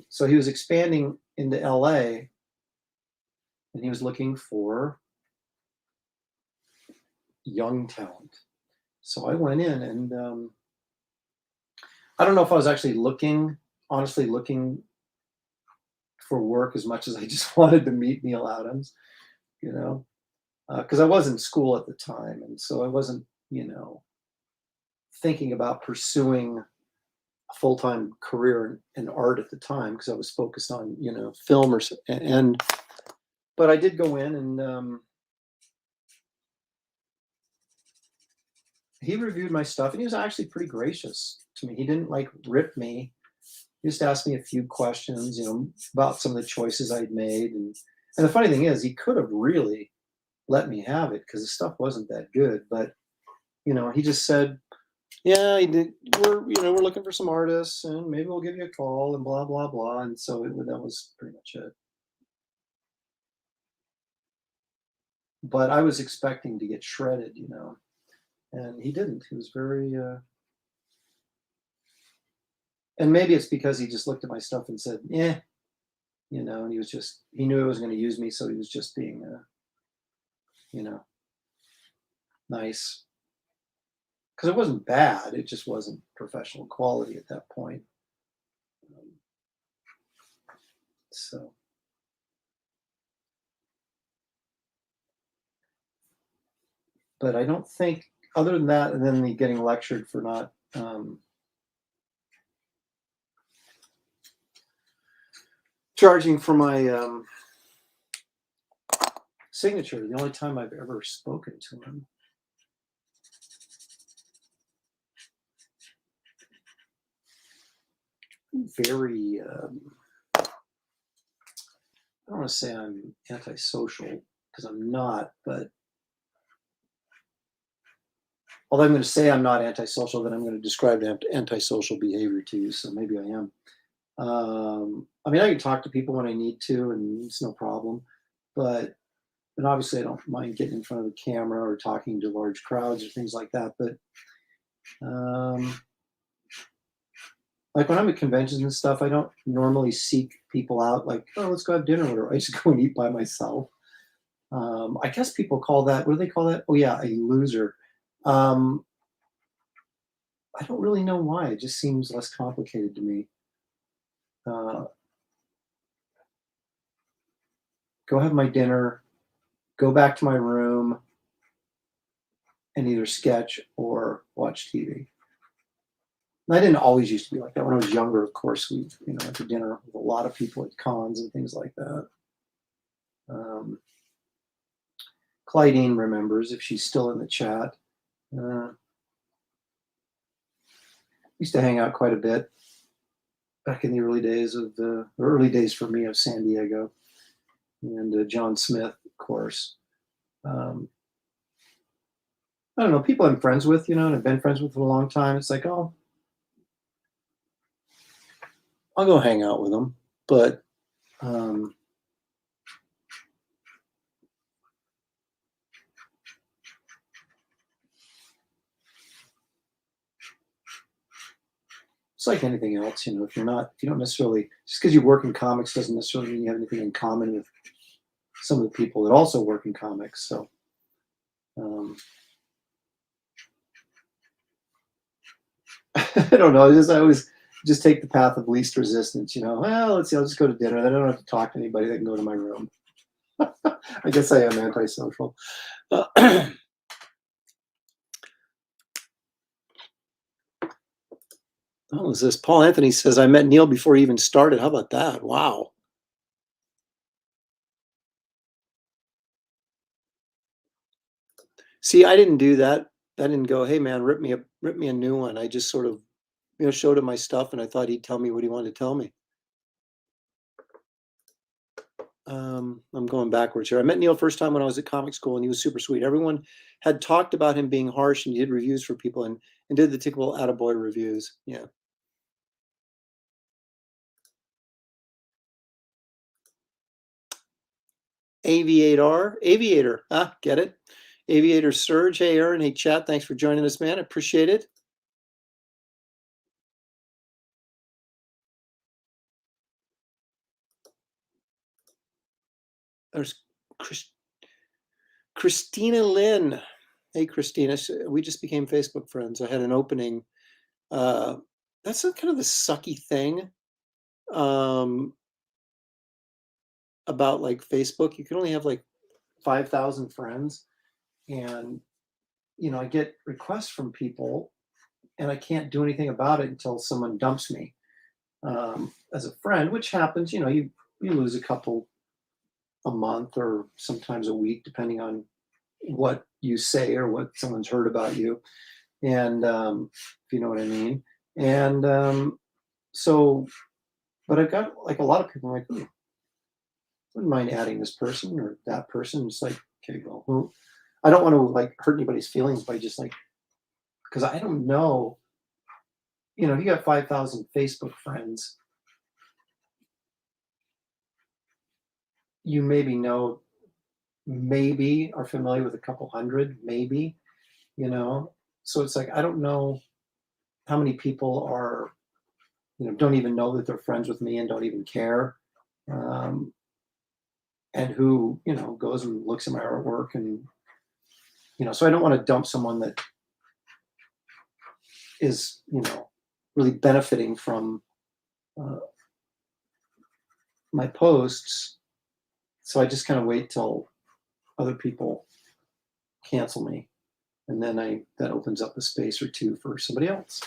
[SPEAKER 1] So he was expanding into LA and he was looking for young talent. So I went in and I don't know if I was actually honestly looking for work as much as I just wanted to meet Neil Adams, you know, because I was in school at the time. And so I wasn't, you know, thinking about pursuing a full-time career in art at the time because I was focused on, you know, film but I did go in and he reviewed my stuff and he was actually pretty gracious to me. He didn't like rip me. He just asked me a few questions, you know, about some of the choices I'd made. And the funny thing is, he could have really let me have it because the stuff wasn't that good. But, you know, he just said, "Yeah, we're looking for some artists and maybe we'll give you a call and blah, blah, blah." And so that was pretty much it. But I was expecting to get shredded, you know, and he didn't. He was very, and maybe it's because he just looked at my stuff and said, "Yeah," you know, and he knew he was going to use me. So he was just being, you know, nice. Because it wasn't bad. It just wasn't professional quality at that point. So. But I don't think, other than that, and then me getting lectured for not charging for my signature, the only time I've ever spoken to him. Very, I don't want to say I'm antisocial because I'm not, but although I'm going to say I'm not antisocial, then I'm going to describe antisocial behavior to you. So maybe I am. I mean, I can talk to people when I need to, and it's no problem. But and obviously, I don't mind getting in front of the camera or talking to large crowds or things like that. But like when I'm at conventions and stuff, I don't normally seek people out like, "Oh, let's go have dinner," or whatever. I just go and eat by myself. I guess people call that, what do they call that? Oh yeah, a loser. I don't really know why. It just seems less complicated to me. Go have my dinner, go back to my room, and either sketch or watch TV. And I didn't always used to be like that. When I was younger, of course, we went to dinner with a lot of people at cons and things like that. Clydine remembers if she's still in the chat. Used to hang out quite a bit back in the early days for me of San Diego, and John Smith, of course. I don't know, people I'm friends with, and I've been friends with for a long time. It's like, oh, I'll go hang out with them, but it's like anything else, if you don't necessarily, just because you work in comics doesn't necessarily mean you have anything in common with some of the people that also work in comics. So, I don't know. I always just take the path of least resistance, well, let's see, I'll just go to dinner. Then I don't have to talk to anybody. They can go to my room. I guess I am antisocial. Oh, is this Paul Anthony says, I met Neil before he even started. How about that? Wow. See, I didn't do that. I didn't go, hey man, rip me a new one. I just sort of, showed him my stuff, and I thought he'd tell me what he wanted to tell me. I'm going backwards here. I met Neil first time when I was at comic school, and he was super sweet. Everyone had talked about him being harsh, and he did reviews for people and did the typical attaboy reviews. Yeah. Aviator. Get it? Aviator Surge. Hey, Aaron. Hey, chat. Thanks for joining us, man. I appreciate it. There's Christina Lynn. Hey, Christina. We just became Facebook friends. I had an opening. That's kind of the sucky thing about like Facebook. You can only have like 5,000 friends, and I get requests from people, and I can't do anything about it until someone dumps me as a friend, which happens. You lose a couple a month or sometimes a week, depending on what you say or what someone's heard about you, and if you know what I mean. And so, but I've got like a lot of people like, wouldn't mind adding this person or that person. It's like, okay, well, I don't want to like hurt anybody's feelings by just like, because I don't know, you got 5,000 Facebook friends. You maybe are familiar with a couple hundred, maybe, so it's like, I don't know how many people are, don't even know that they're friends with me and don't even care. And who, goes and looks at my artwork, and, so I don't want to dump someone that is, really benefiting from my posts. So I just kind of wait till other people cancel me, and then that opens up a space or two for somebody else.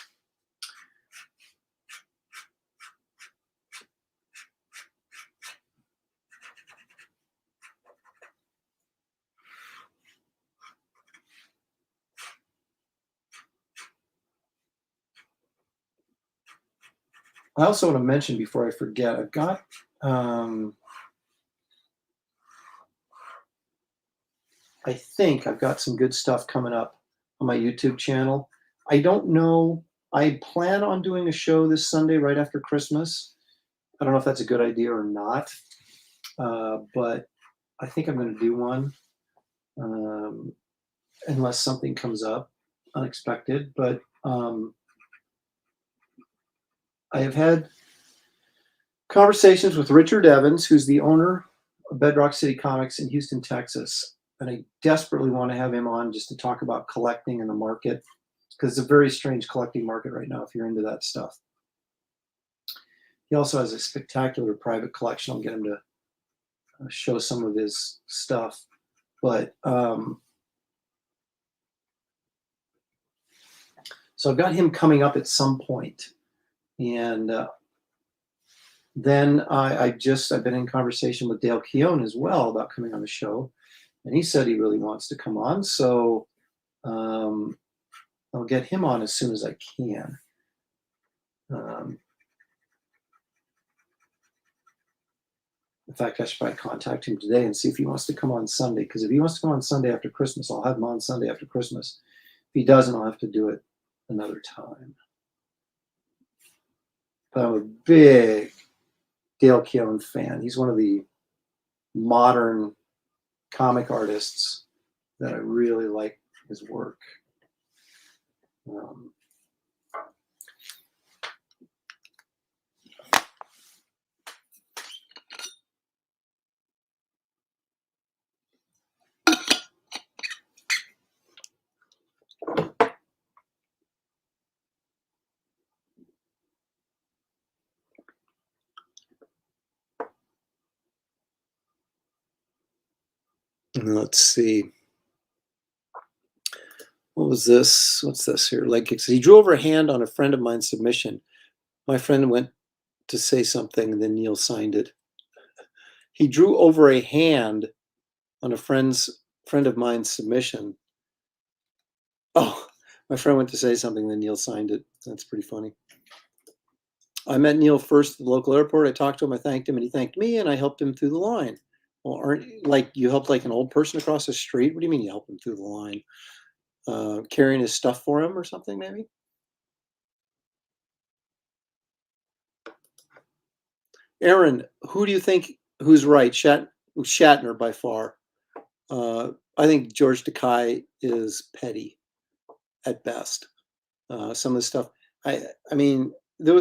[SPEAKER 1] I also want to mention before I forget, I've got I think I've got some good stuff coming up on my YouTube channel. I don't know. I plan on doing a show this Sunday right after Christmas. I don't know if that's a good idea or not, but I think I'm going to do one, unless something comes up unexpected. But I have had conversations with Richard Evans, who's the owner of Bedrock City Comics in Houston, Texas. And I desperately want to have him on just to talk about collecting in the market, because it's a very strange collecting market right now if you're into that stuff. He also has a spectacular private collection. I'll get him to show some of his stuff. But so I've got him coming up at some point, and Then I've been in conversation with Dale Keown as well about coming on the show, and he said he really wants to come on. So um, I'll get him on as soon as I can. Um, in fact, I should probably contact him today and see if he wants to come on Sunday. Because if he wants to come on Sunday after Christmas, I'll have him on Sunday after Christmas. If he doesn't, I'll have to do it another time. But I'm a big Dale Keown fan. He's one of the modern comic artists that I really like his work. Um, let's see. What was this? What's this here? Leg kicks. He drew over a hand on a friend of mine's submission. My friend went to say something, and then Neil signed it. He drew over a hand on a friend of mine's submission. Oh, my friend went to say something, then Neil signed it. That's pretty funny. I met Neil first at the local airport. I talked to him, I thanked him, and he thanked me, and I helped him through the line. Well, aren't like you helped like an old person across the street? What do you mean you helped him through the line? Carrying his stuff for him or something, maybe? Aaron, who do you think who's right? Shatner by far. I think George Takei is petty at best. Some of the stuff. I mean,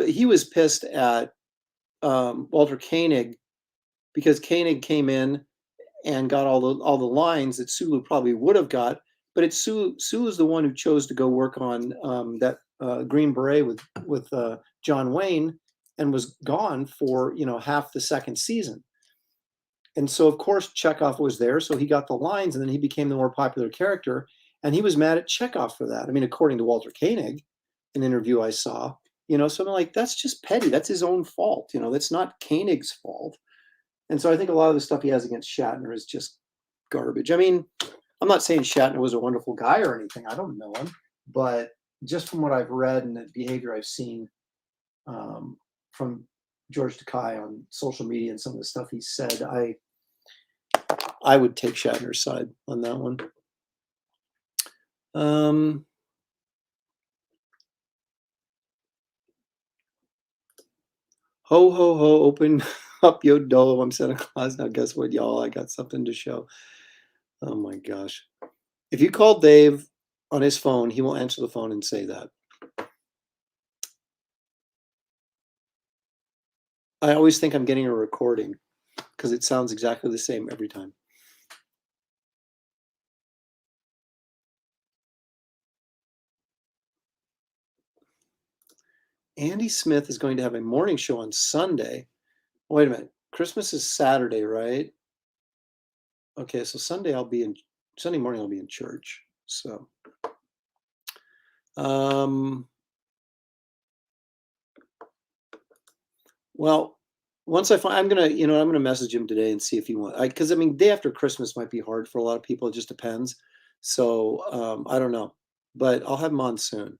[SPEAKER 1] he was pissed at Walter Koenig because Koenig came in and got all the lines that Sulu probably would have got, but it's Sulu's the one who chose to go work on that Green Beret with John Wayne and was gone for half the second season. And so of course Chekhov was there, so he got the lines, and then he became the more popular character. And he was mad at Chekhov for that. I mean, according to Walter Koenig, an interview I saw, so I'm like, that's just petty. That's his own fault. That's not Koenig's fault. And so I think a lot of the stuff he has against Shatner is just garbage. I mean, I'm not saying Shatner was a wonderful guy or anything. I don't know him, but just from what I've read and the behavior I've seen from George Takei on social media and some of the stuff he said, I would take Shatner's side on that one. Ho, ho, ho, open up your door. I'm Santa Claus. Now, guess what, y'all? I got something to show. Oh, my gosh. If you call Dave on his phone, he will answer the phone and say that. I always think I'm getting a recording because it sounds exactly the same every time. Andy Smith is going to have a morning show on Sunday. Wait a minute. Christmas is Saturday, right? Okay, so Sunday morning I'll be in church. So well, once I'm gonna message him today and see if he wants, because I mean, day after Christmas might be hard for a lot of people. It just depends. So I don't know, but I'll have him on soon.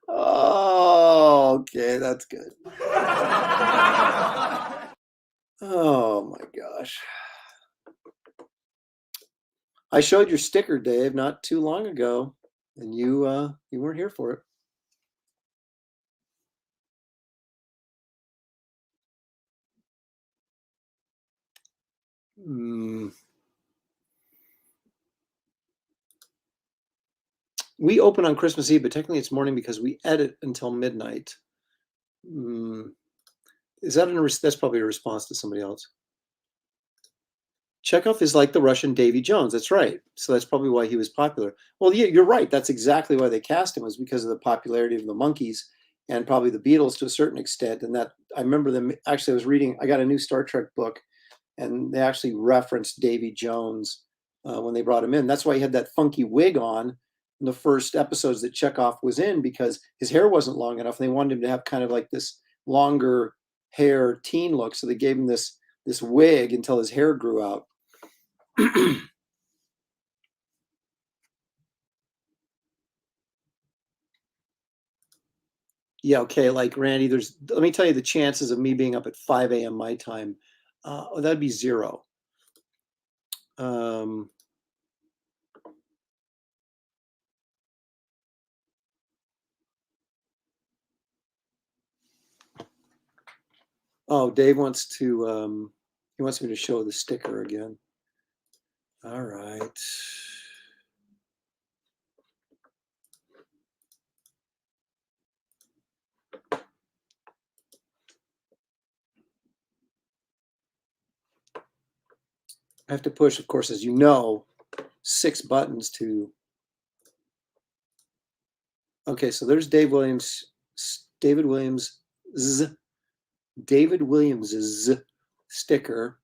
[SPEAKER 1] Oh, okay, that's good. Oh my gosh. I showed your sticker, Dave, not too long ago, and you weren't here for it. We open on Christmas Eve, but technically it's morning because we edit until midnight. Is that that's probably a response to somebody else? Chekhov is like the Russian Davy Jones. That's right. So that's probably why he was popular. Well, yeah, you're right. That's exactly why they cast him, was because of the popularity of the Monkees and probably the Beatles to a certain extent. And that I remember them. Actually, I was reading. I got a new Star Trek book, and they actually referenced Davy Jones when they brought him in. That's why he had that funky wig on in the first episodes that Chekhov was in, because his hair wasn't long enough, and they wanted him to have kind of like this longer hair teen look. So they gave him this wig until his hair grew out. Yeah, okay, like Randy, let me tell you the chances of me being up at 5 a.m. my time. That'd be 0. Oh, Dave wants to, he wants me to show the sticker again. All right. I have to push, of course, as you know, 6 buttons to. Okay, so there's David Williams' sticker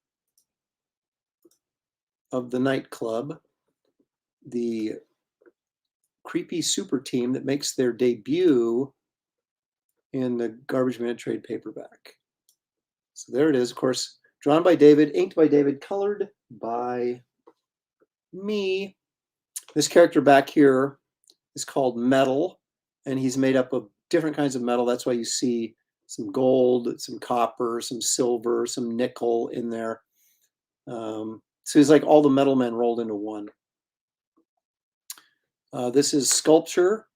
[SPEAKER 1] of the nightclub, the creepy super team that makes their debut in the Garbage Man trade paperback. So there it is, of course, drawn by David, inked by David, colored by me. This character back here is called Metal, and he's made up of different kinds of metal. That's why you see some gold, some copper, some silver, some nickel in there. So he's like all the metal men rolled into one. This is Sculpture.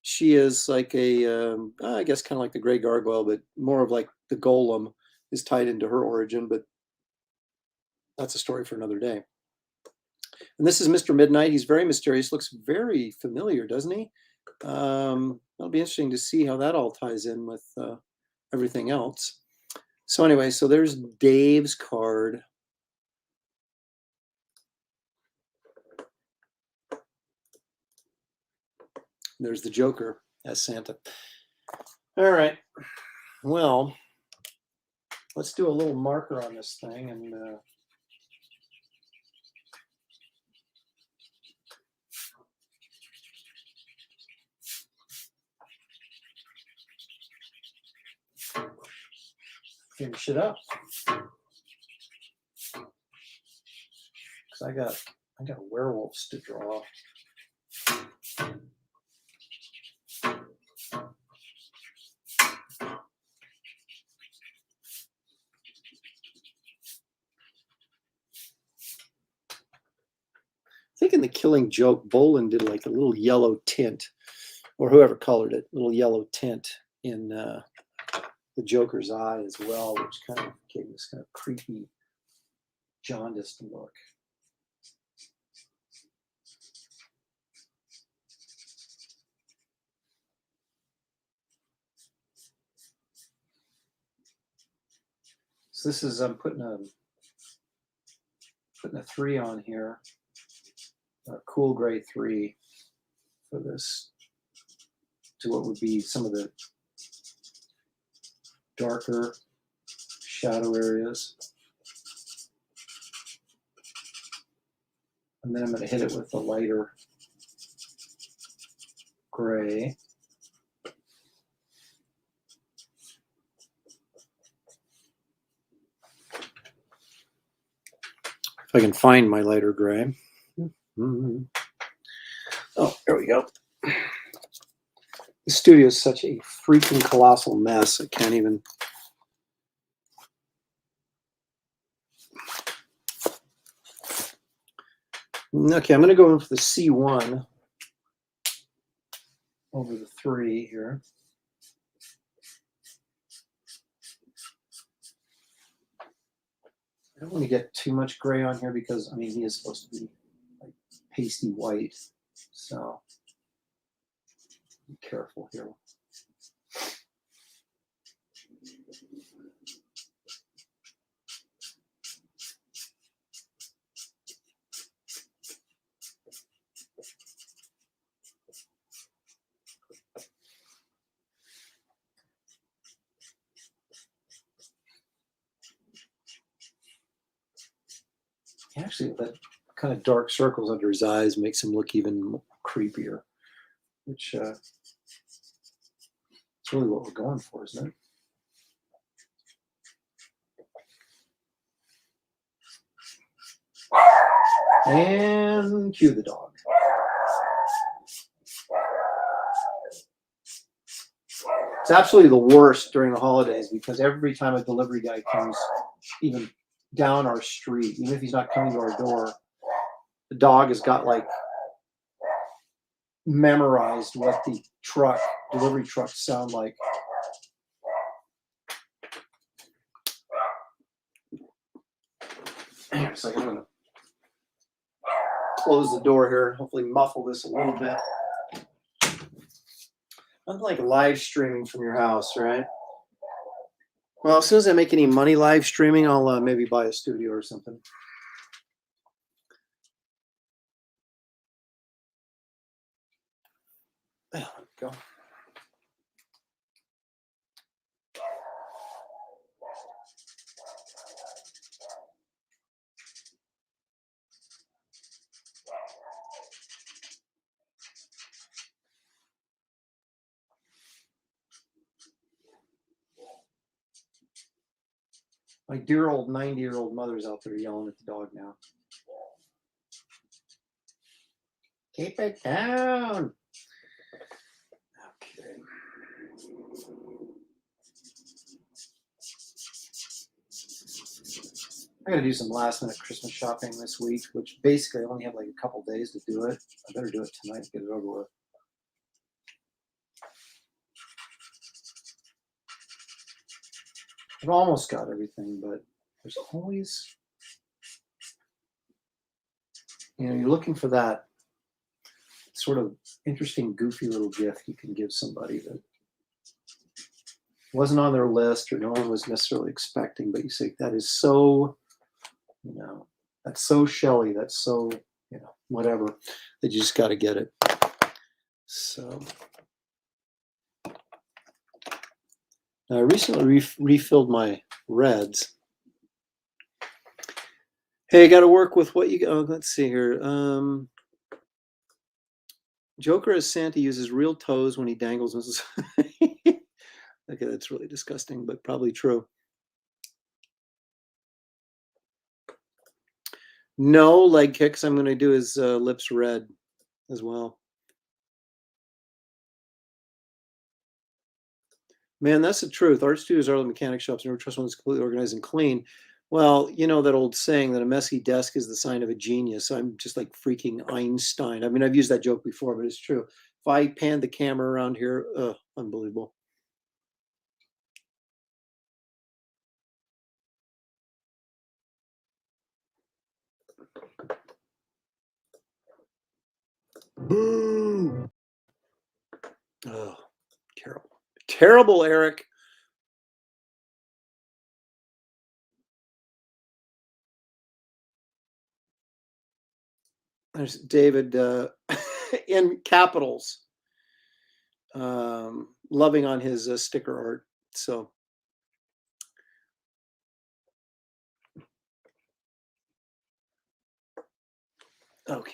[SPEAKER 1] She is like a, I guess kind of like the Grey Gargoyle, but more of like the Golem is tied into her origin, but that's a story for another day. And this is Mr. Midnight. He's very mysterious, looks very familiar, doesn't he? It'll be interesting to see how that all ties in with everything else. So anyway, so there's Dave's card. There's the Joker as Santa. All right. Well, let's do a little marker on this thing and finish it up. Because I got werewolves to draw. I think in The Killing Joke, Bolin did like a little yellow tint, or whoever colored it, a little yellow tint in the Joker's eye as well, which kind of gave this kind of creepy, jaundiced look. So this is, I'm putting a 3 on here, a cool gray 3 for this, to what would be some of the darker shadow areas. And then I'm going to hit it with the lighter gray. If I can find my lighter gray. Oh, there we go. The studio is such a freaking colossal mess. I can't even. Okay, I'm going to go in for the C1 over the 3 here. I don't want to get too much gray on here because, I mean, he is supposed to be like pasty white. So be careful here. Actually, that kind of dark circles under his eyes makes him look even creepier, which it's really what we're going for, isn't it? And cue the dog. It's absolutely the worst during the holidays because every time a delivery guy comes, even down our street, even if he's not coming to our door, the dog has got like memorized what the delivery trucks sound like. Hang on a second, I'm gonna close the door here, hopefully muffle this a little bit. Nothing like live streaming from your house, right? Well, as soon as I make any money live streaming, I'll maybe buy a studio or something. There we go. My dear old 90-year-old mother's out there yelling at the dog now. Keep it down. Okay. I gotta do some last minute Christmas shopping this week, which basically I only have like a couple days to do it. I better do it tonight to get it over with. I've almost got everything, but there's always, you're looking for that sort of interesting, goofy little gift you can give somebody that wasn't on their list or no one was necessarily expecting, but you say, that is so, that's so Shelley, that's so, whatever, that you just got to get it. So I recently refilled my reds. Hey, got to work with what you. Oh, let's see here. Joker as Santa uses real toes when he dangles Mrs. Okay, that's really disgusting, but probably true. No leg kicks. I'm going to do his lips red as well. Man, that's the truth. Art studios are the mechanic shops. Never trust one that's completely organized and clean. Well, you know that old saying that a messy desk is the sign of a genius. I'm just like freaking Einstein. I mean, I've used that joke before, but it's true. If I panned the camera around here, unbelievable. Boo! Oh, terrible. Terrible, Eric. There's David in capitals, loving on his sticker art. So, okay.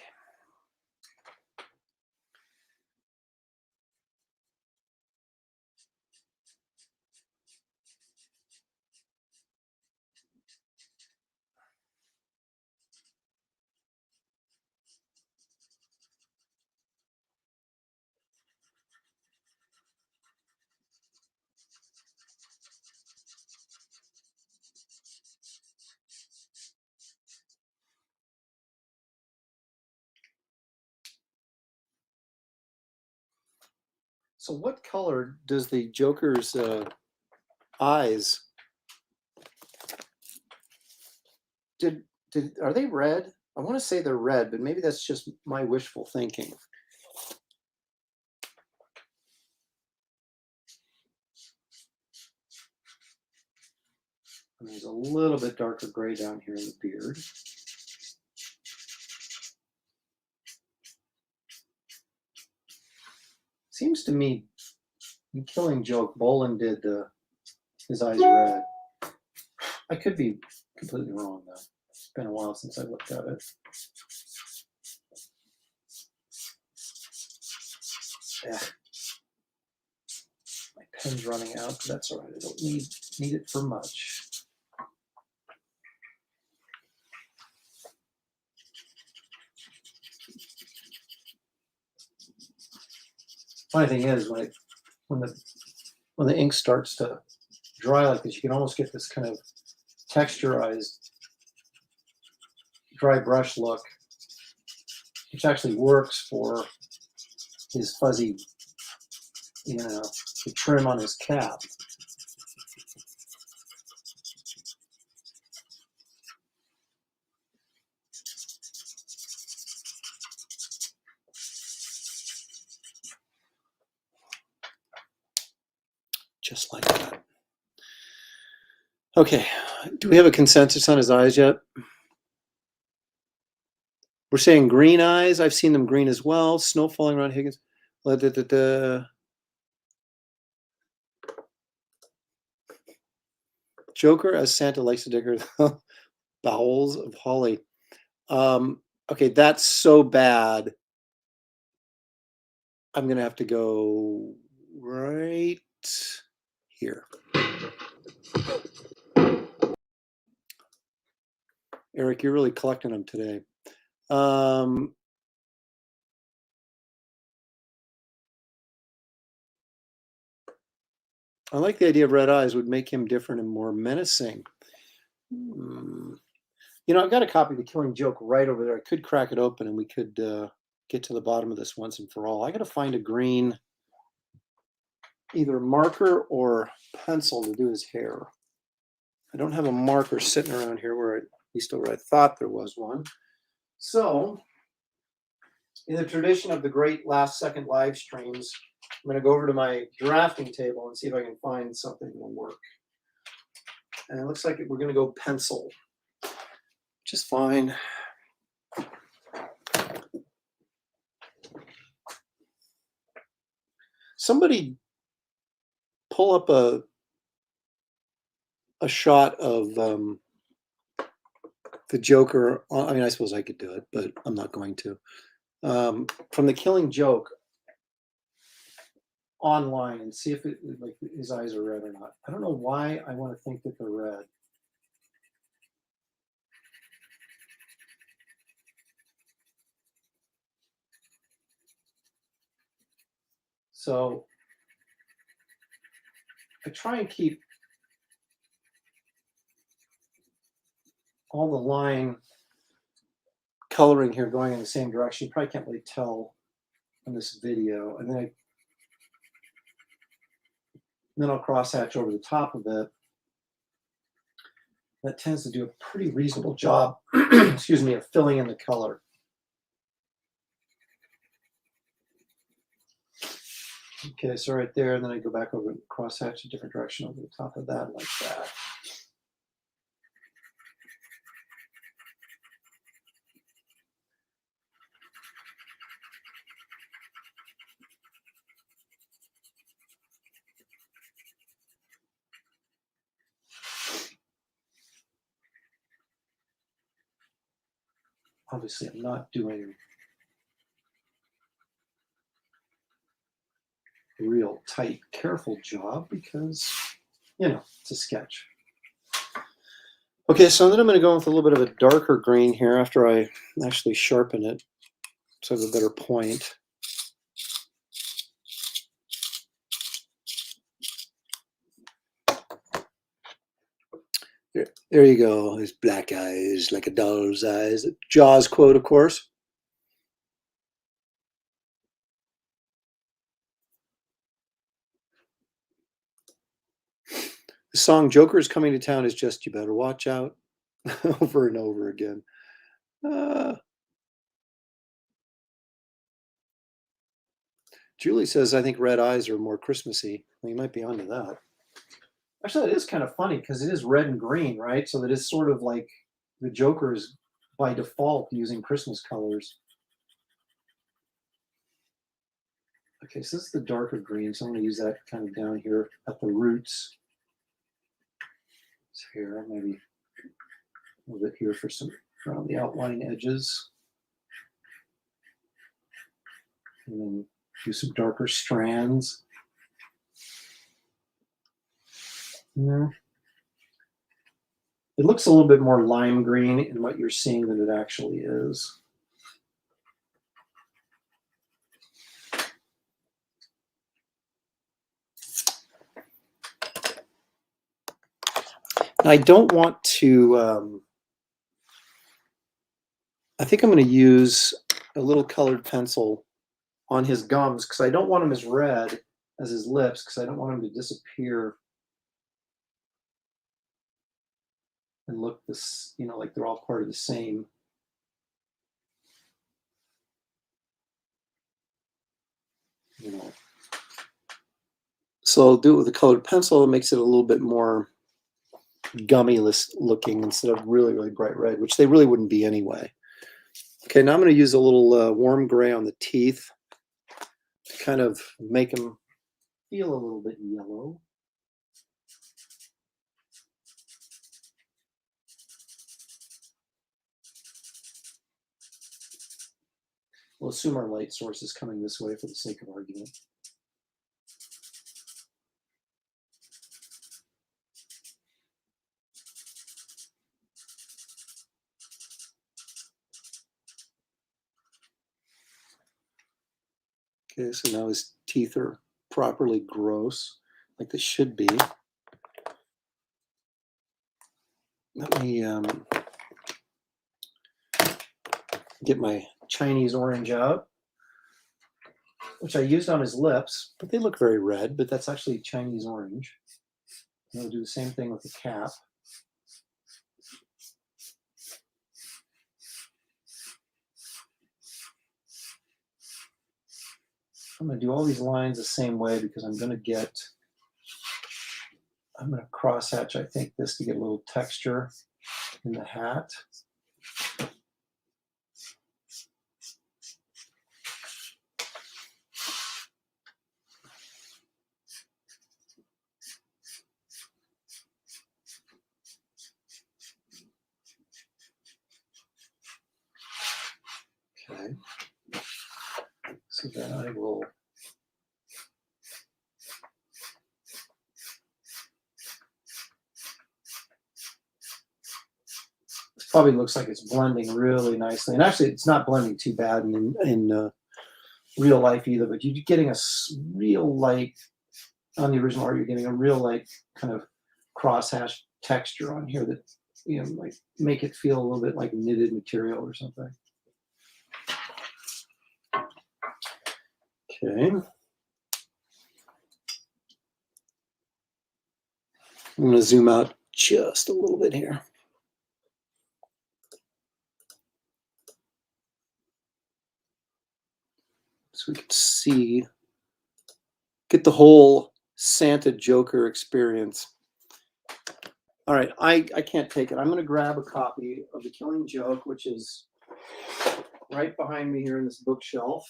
[SPEAKER 1] So what color does the Joker's eyes? Are they red? I want to say they're red, but maybe that's just my wishful thinking. And there's a little bit darker gray down here in the beard. Seems to me, in Killing Joke, Bolin did his eyes red. I could be completely wrong though. been a while since I looked at it. Yeah. My pen's running out, but that's all right. I don't need it for much. Funny thing is, when the ink starts to dry like this, you can almost get this kind of texturized dry brush look, which actually works for his fuzzy, the trim on his cap. Just like that. Okay, do we have a consensus on his eyes yet? We're saying green eyes. I've seen them green as well. Snow falling around Higgins. Joker as Santa likes to decorate the bowels of holly. Okay, that's so bad. I'm going to have to go right here. Eric, you're really collecting them today. I like the idea of red eyes would make him different and more menacing. I've got a copy of The Killing Joke right over there. I could crack it open and we could get to the bottom of this once and for all. I got to find a green, either marker or pencil to do his hair. I don't have a marker sitting around here at least where I thought there was one. So, in the tradition of the great last second live streams, I'm going to go over to my drafting table and see if I can find something that will work. And it looks like we're going to go pencil, which is fine. Somebody pull up a shot of the Joker. I mean, I suppose I could do it, but I'm not going to. From The Killing Joke online and see if his eyes are red or not. I don't know why I want to think that they're red. So I try and keep all the line coloring here going in the same direction. You probably can't really tell in this video. And then I'll crosshatch over the top of it. That tends to do a pretty reasonable job, excuse me, of filling in the color. Okay, so right there, and then I go back over and crosshatch a different direction over the top of that, like that. Obviously, I'm not doing a real tight, careful job because, it's a sketch. Okay, so then I'm going to go with a little bit of a darker green here after I actually sharpen it so I have a better point. There you go, his black eyes, like a doll's eyes. Jaws quote, of course. The song Joker is Coming to Town is just, you better watch out, over and over again. Julie says, I think red eyes are more Christmassy. Well, you might be onto that. Actually, that is kind of funny because it is red and green, right? So that is sort of like the Joker is by default using Christmas colors. Okay, so this is the darker green, so I'm going to use that kind of down here at the roots. It's here, maybe A little bit here for some around the outline edges. And then do some darker strands. There. It looks a little bit more lime green in what you're seeing than it actually is. I don't want to, I think I'm going to use a little colored pencil on his gums because I don't want them as red as his lips because I don't want them to disappear and look this, you know, like they're all part of the same. You know. So I'll do it with a colored pencil. It makes it a little bit more gummy-less looking instead of really, really bright red, which they really wouldn't be anyway. Okay, now I'm going to use a little warm gray on the teeth to kind of make them feel a little bit yellow. We'll assume our light source is coming this way for the sake of argument. Okay, so now his teeth are properly gross, like they should be. Let me get my Chinese orange out, which I used on his lips, but they look very red, but that's actually Chinese orange. And I'll do the same thing with the cap. I'm going to do all these lines the same way because I'm going to crosshatch, I think, this to get a little texture in the hat. Okay. So then I will probably looks like it's blending really nicely. And actually, it's not blending too bad in real life either, but you're getting a real light, on the original art, you're getting a real light kind of crosshatch texture on here that, you know, like make it feel a little bit like knitted material or something. Okay. I'm going to zoom out just a little bit here. So we can see, get the whole Santa Joker experience. All right, I can't take it. I'm going to grab a copy of The Killing Joke, which is right behind me here in this bookshelf.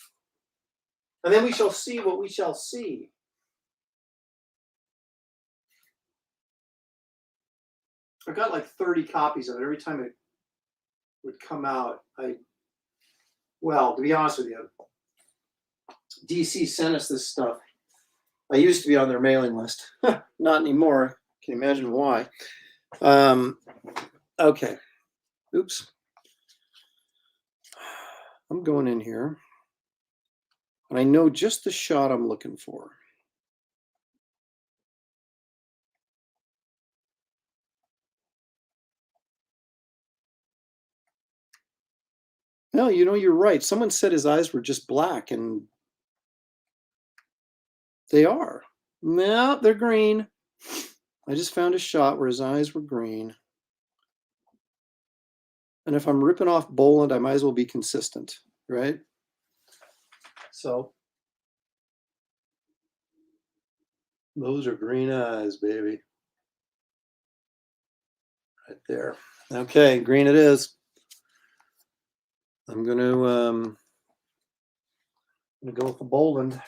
[SPEAKER 1] And then we shall see what we shall see. I've got like 30 copies of it. Every time it would come out, well, to be honest with you, DC sent us this stuff. I used to be on their mailing list. Not anymore. Can you imagine why? Okay. Oops. I'm going in here. And I know just the shot I'm looking for. No, you know, you're right. Someone said his eyes were just black, and they are. No, they're green. I just found a shot where his eyes were green. And if I'm ripping off Boland, I might as well be consistent, right? So those are green eyes, baby. Right there. Okay, green it is. I'm going to go with the Boland.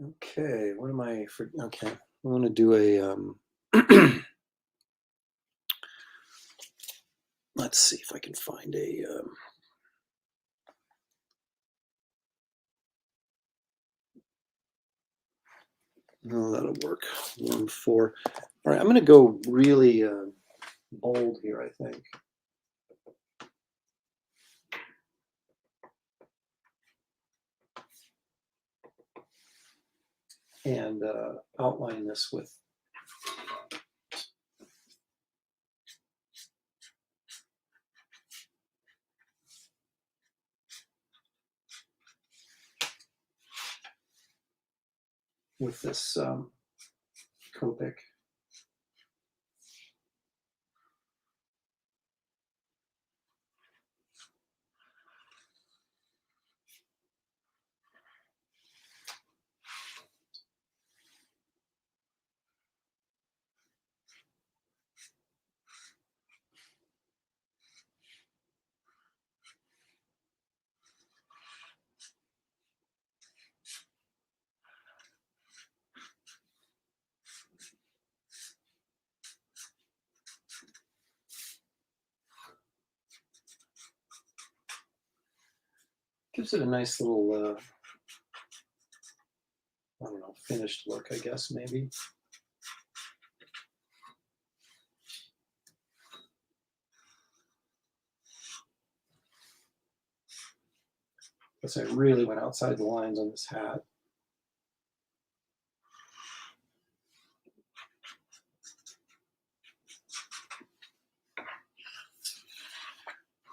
[SPEAKER 1] Okay, what am I for? Okay, I want to do a. Let's see if I can find a. No, that'll work. 1-4. All right, I'm going to go really bold here, I think. And outline this with this Copic. Gives it a nice little, I don't know, finished look, I guess, maybe. Guess I really went outside the lines on this hat.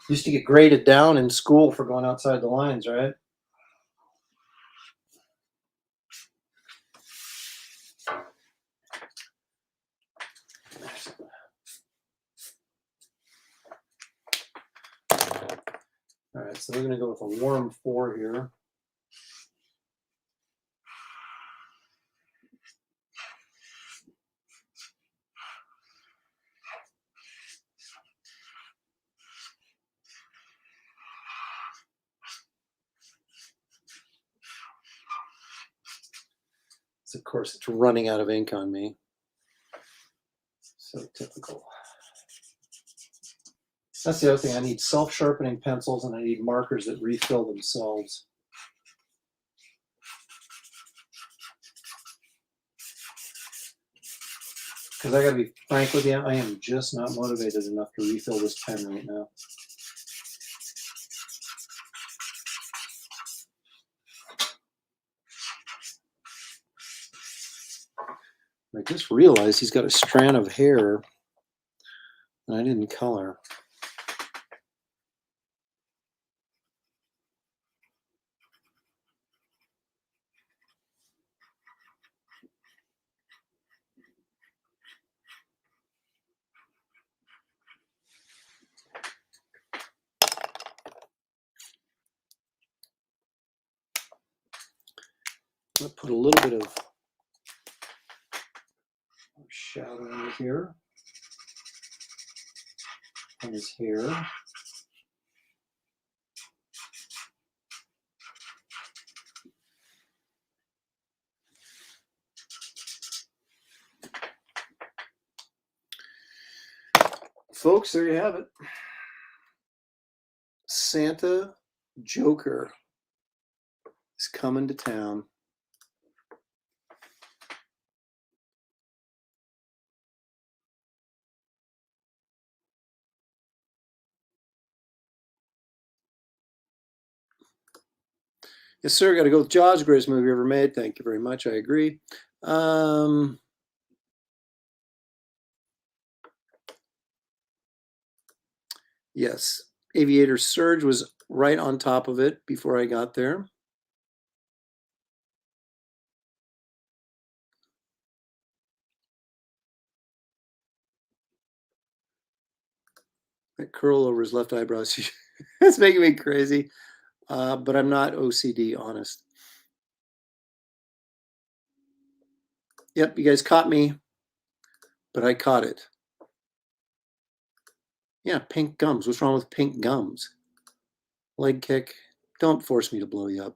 [SPEAKER 1] Used to get graded down in school for going outside the lines, right? All right, so we're going to go with a warm 4 here. So of course, it's running out of ink on me. So typical. That's the other thing. I need self-sharpening pencils and I need markers that refill themselves. Because I got to be frank with you, I am just not motivated enough to refill this pen right now. I just realized he's got a strand of hair that I didn't color. I'm going to put a little bit of shadow over here on his hair. Folks, there you have it. Santa Joker is coming to town. Yes, sir. Got to go with Jaws, greatest movie ever made. Thank you very much. I agree. Yes, Aviator Surge was right on top of it before I got there. That curl over his left eyebrow. That's making me crazy. But I'm not OCD, honest. Yep, you guys caught me, but I caught it. Yeah, pink gums. What's wrong with pink gums? Leg kick. Don't force me to blow you up.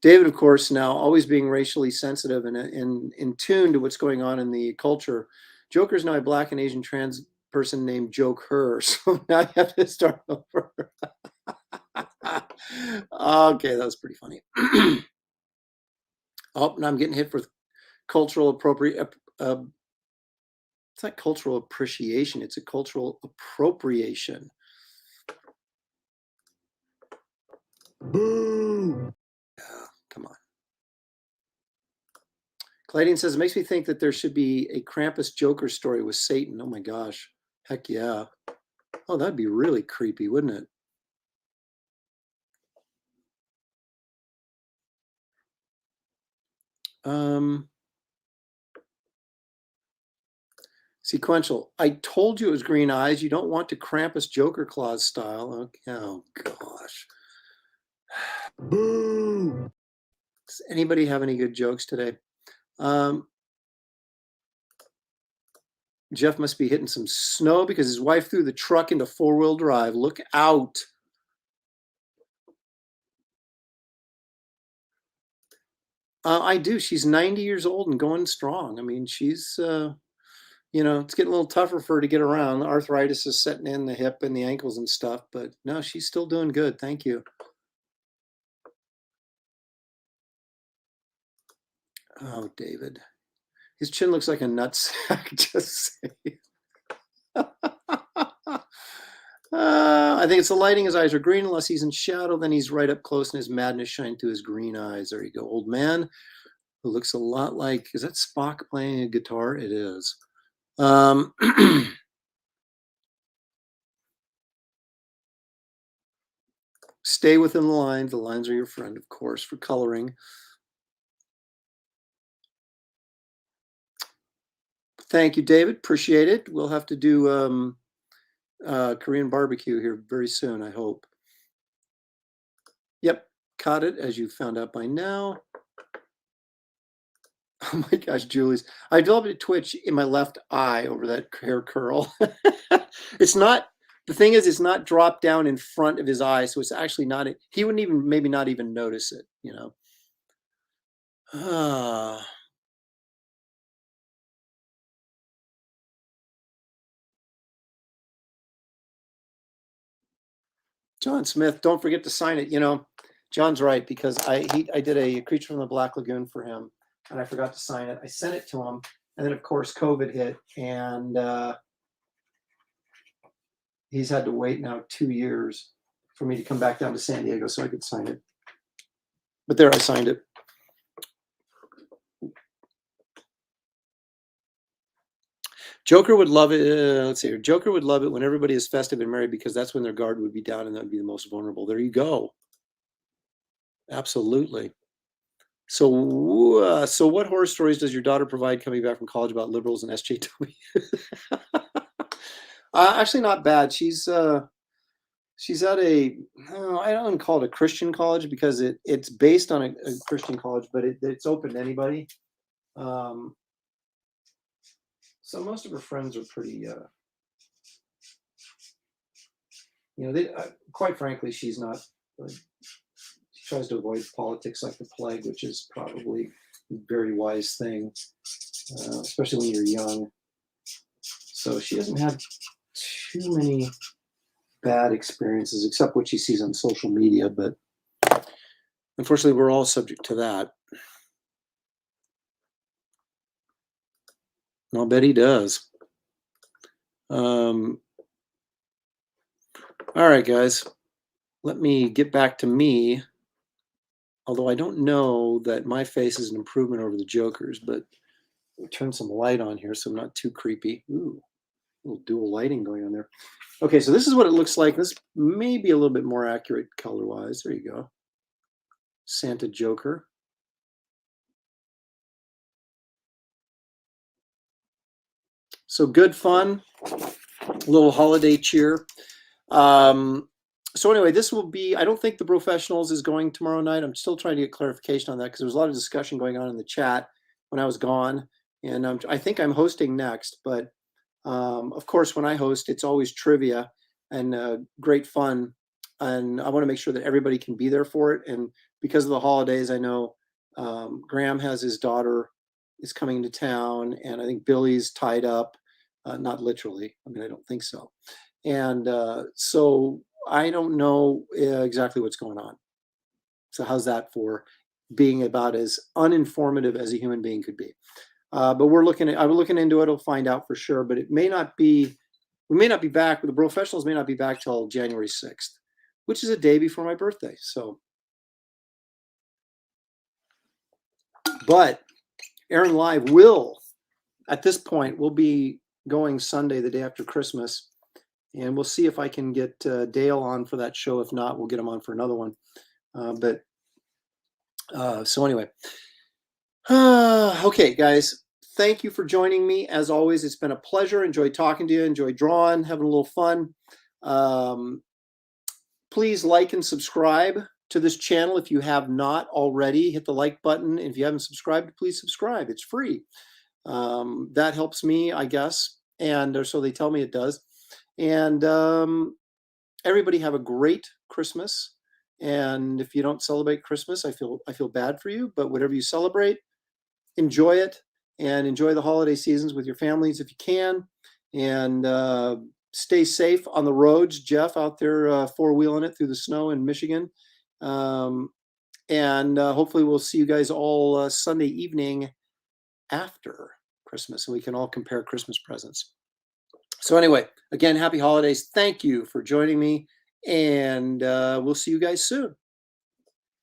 [SPEAKER 1] David, of course, now always being racially sensitive and in tune to what's going on in the culture. Joker's now a black and Asian trans person named Joke Her. So now you have to start over. Okay, that was pretty funny. Oh, now I'm getting hit for cultural appropriate. It's not cultural appreciation, it's a cultural appropriation. Boo! Come on. Clydian says, it makes me think that there should be a Krampus Joker story with Satan. Oh my gosh. Heck yeah. Oh, that'd be really creepy, wouldn't it? Sequential. I told you it was green eyes. You don't want to Krampus Joker Claus style. Okay. Oh gosh. Boo. Does anybody have any good jokes today? Jeff must be hitting some snow because his wife threw the truck into four-wheel drive. Look out. I do. She's 90 years old and going strong. I mean, she's, it's getting a little tougher for her to get around. The arthritis is setting in the hip and the ankles and stuff, but no, she's still doing good. Thank you. Oh, David. His chin looks like a nutsack. Just say. I think it's the lighting. His eyes are green unless he's in shadow. Then he's right up close and his madness shines through his green eyes. There you go. Old man who looks a lot like, is that Spock playing a guitar? It is. Stay within the lines. The lines are your friend, of course, for coloring. Thank you, David. Appreciate it. We'll have to do Korean barbecue here very soon, I hope. Yep, caught it, as you found out by now. Oh my gosh, Julie's. I developed a twitch in my left eye over that hair curl. It's not, the thing is, it's not dropped down in front of his eye, so it's actually not, he wouldn't even, maybe not even notice it, John Smith, don't forget to sign it. John's right, because I did a Creature from the Black Lagoon for him, and I forgot to sign it. I sent it to him, and then of course COVID hit, and he's had to wait now 2 years for me to come back down to San Diego so I could sign it. But there, I signed it. Joker would love it. Let's see here. Joker would love it when everybody is festive and merry, because that's when their guard would be down and that would be the most vulnerable. There you go. Absolutely. So what horror stories does your daughter provide coming back from college about liberals and SJW? Actually, not bad. She's at I don't call it a Christian college because it's based on a Christian college, but it's open to anybody. So most of her friends are pretty, quite frankly, she's not. She tries to avoid politics like the plague, which is probably a very wise thing, especially when you're young. So she hasn't had too many bad experiences, except what she sees on social media. But unfortunately, we're all subject to that. I'll bet he does. All right, guys. Let me get back to me. Although I don't know that my face is an improvement over the Joker's, but we'll turn some light on here so I'm not too creepy. Ooh, a little dual lighting going on there. Okay, so this is what it looks like. This may be a little bit more accurate color-wise. There you go. Santa Joker. So good fun, a little holiday cheer. So anyway, this will be, I don't think the Professionals is going tomorrow night. I'm still trying to get clarification on that because there was a lot of discussion going on in the chat when I was gone. And I think I'm hosting next. But of course, when I host, it's always trivia and great fun. And I want to make sure that everybody can be there for it. And because of the holidays, I know Graham has his daughter is coming to town, and I think Billy's tied up, not literally. I mean, I don't think so. And so I don't know exactly what's going on. So how's that for being about as uninformative as a human being could be? But I'm looking into it. I'll find out for sure. But it may not be. We may not be back. The professionals may not be back till January 6th, which is a day before my birthday. So, but Aaron Live will, at this point, we'll be going Sunday, the day after Christmas, and we'll see if I can get Dale on for that show. If not, we'll get him on for another one. So anyway, okay, guys, thank you for joining me. As always, it's been a pleasure. Enjoyed talking to you. Enjoyed drawing, having a little fun. Please like and subscribe to this channel if you have not already. Hit the like button. If you haven't subscribed, please subscribe. It's free. That helps me, I guess, and so they tell me it does. And everybody have a great Christmas. And if you don't celebrate Christmas, I feel bad for you. But whatever you celebrate, enjoy it, and enjoy the holiday seasons with your families if you can. And stay safe on the roads. Jeff out there four-wheeling it through the snow in Michigan. And hopefully we'll see you guys all Sunday evening after Christmas, and we can all compare Christmas presents. So anyway, again, happy holidays. Thank you for joining me, and we'll see you guys soon.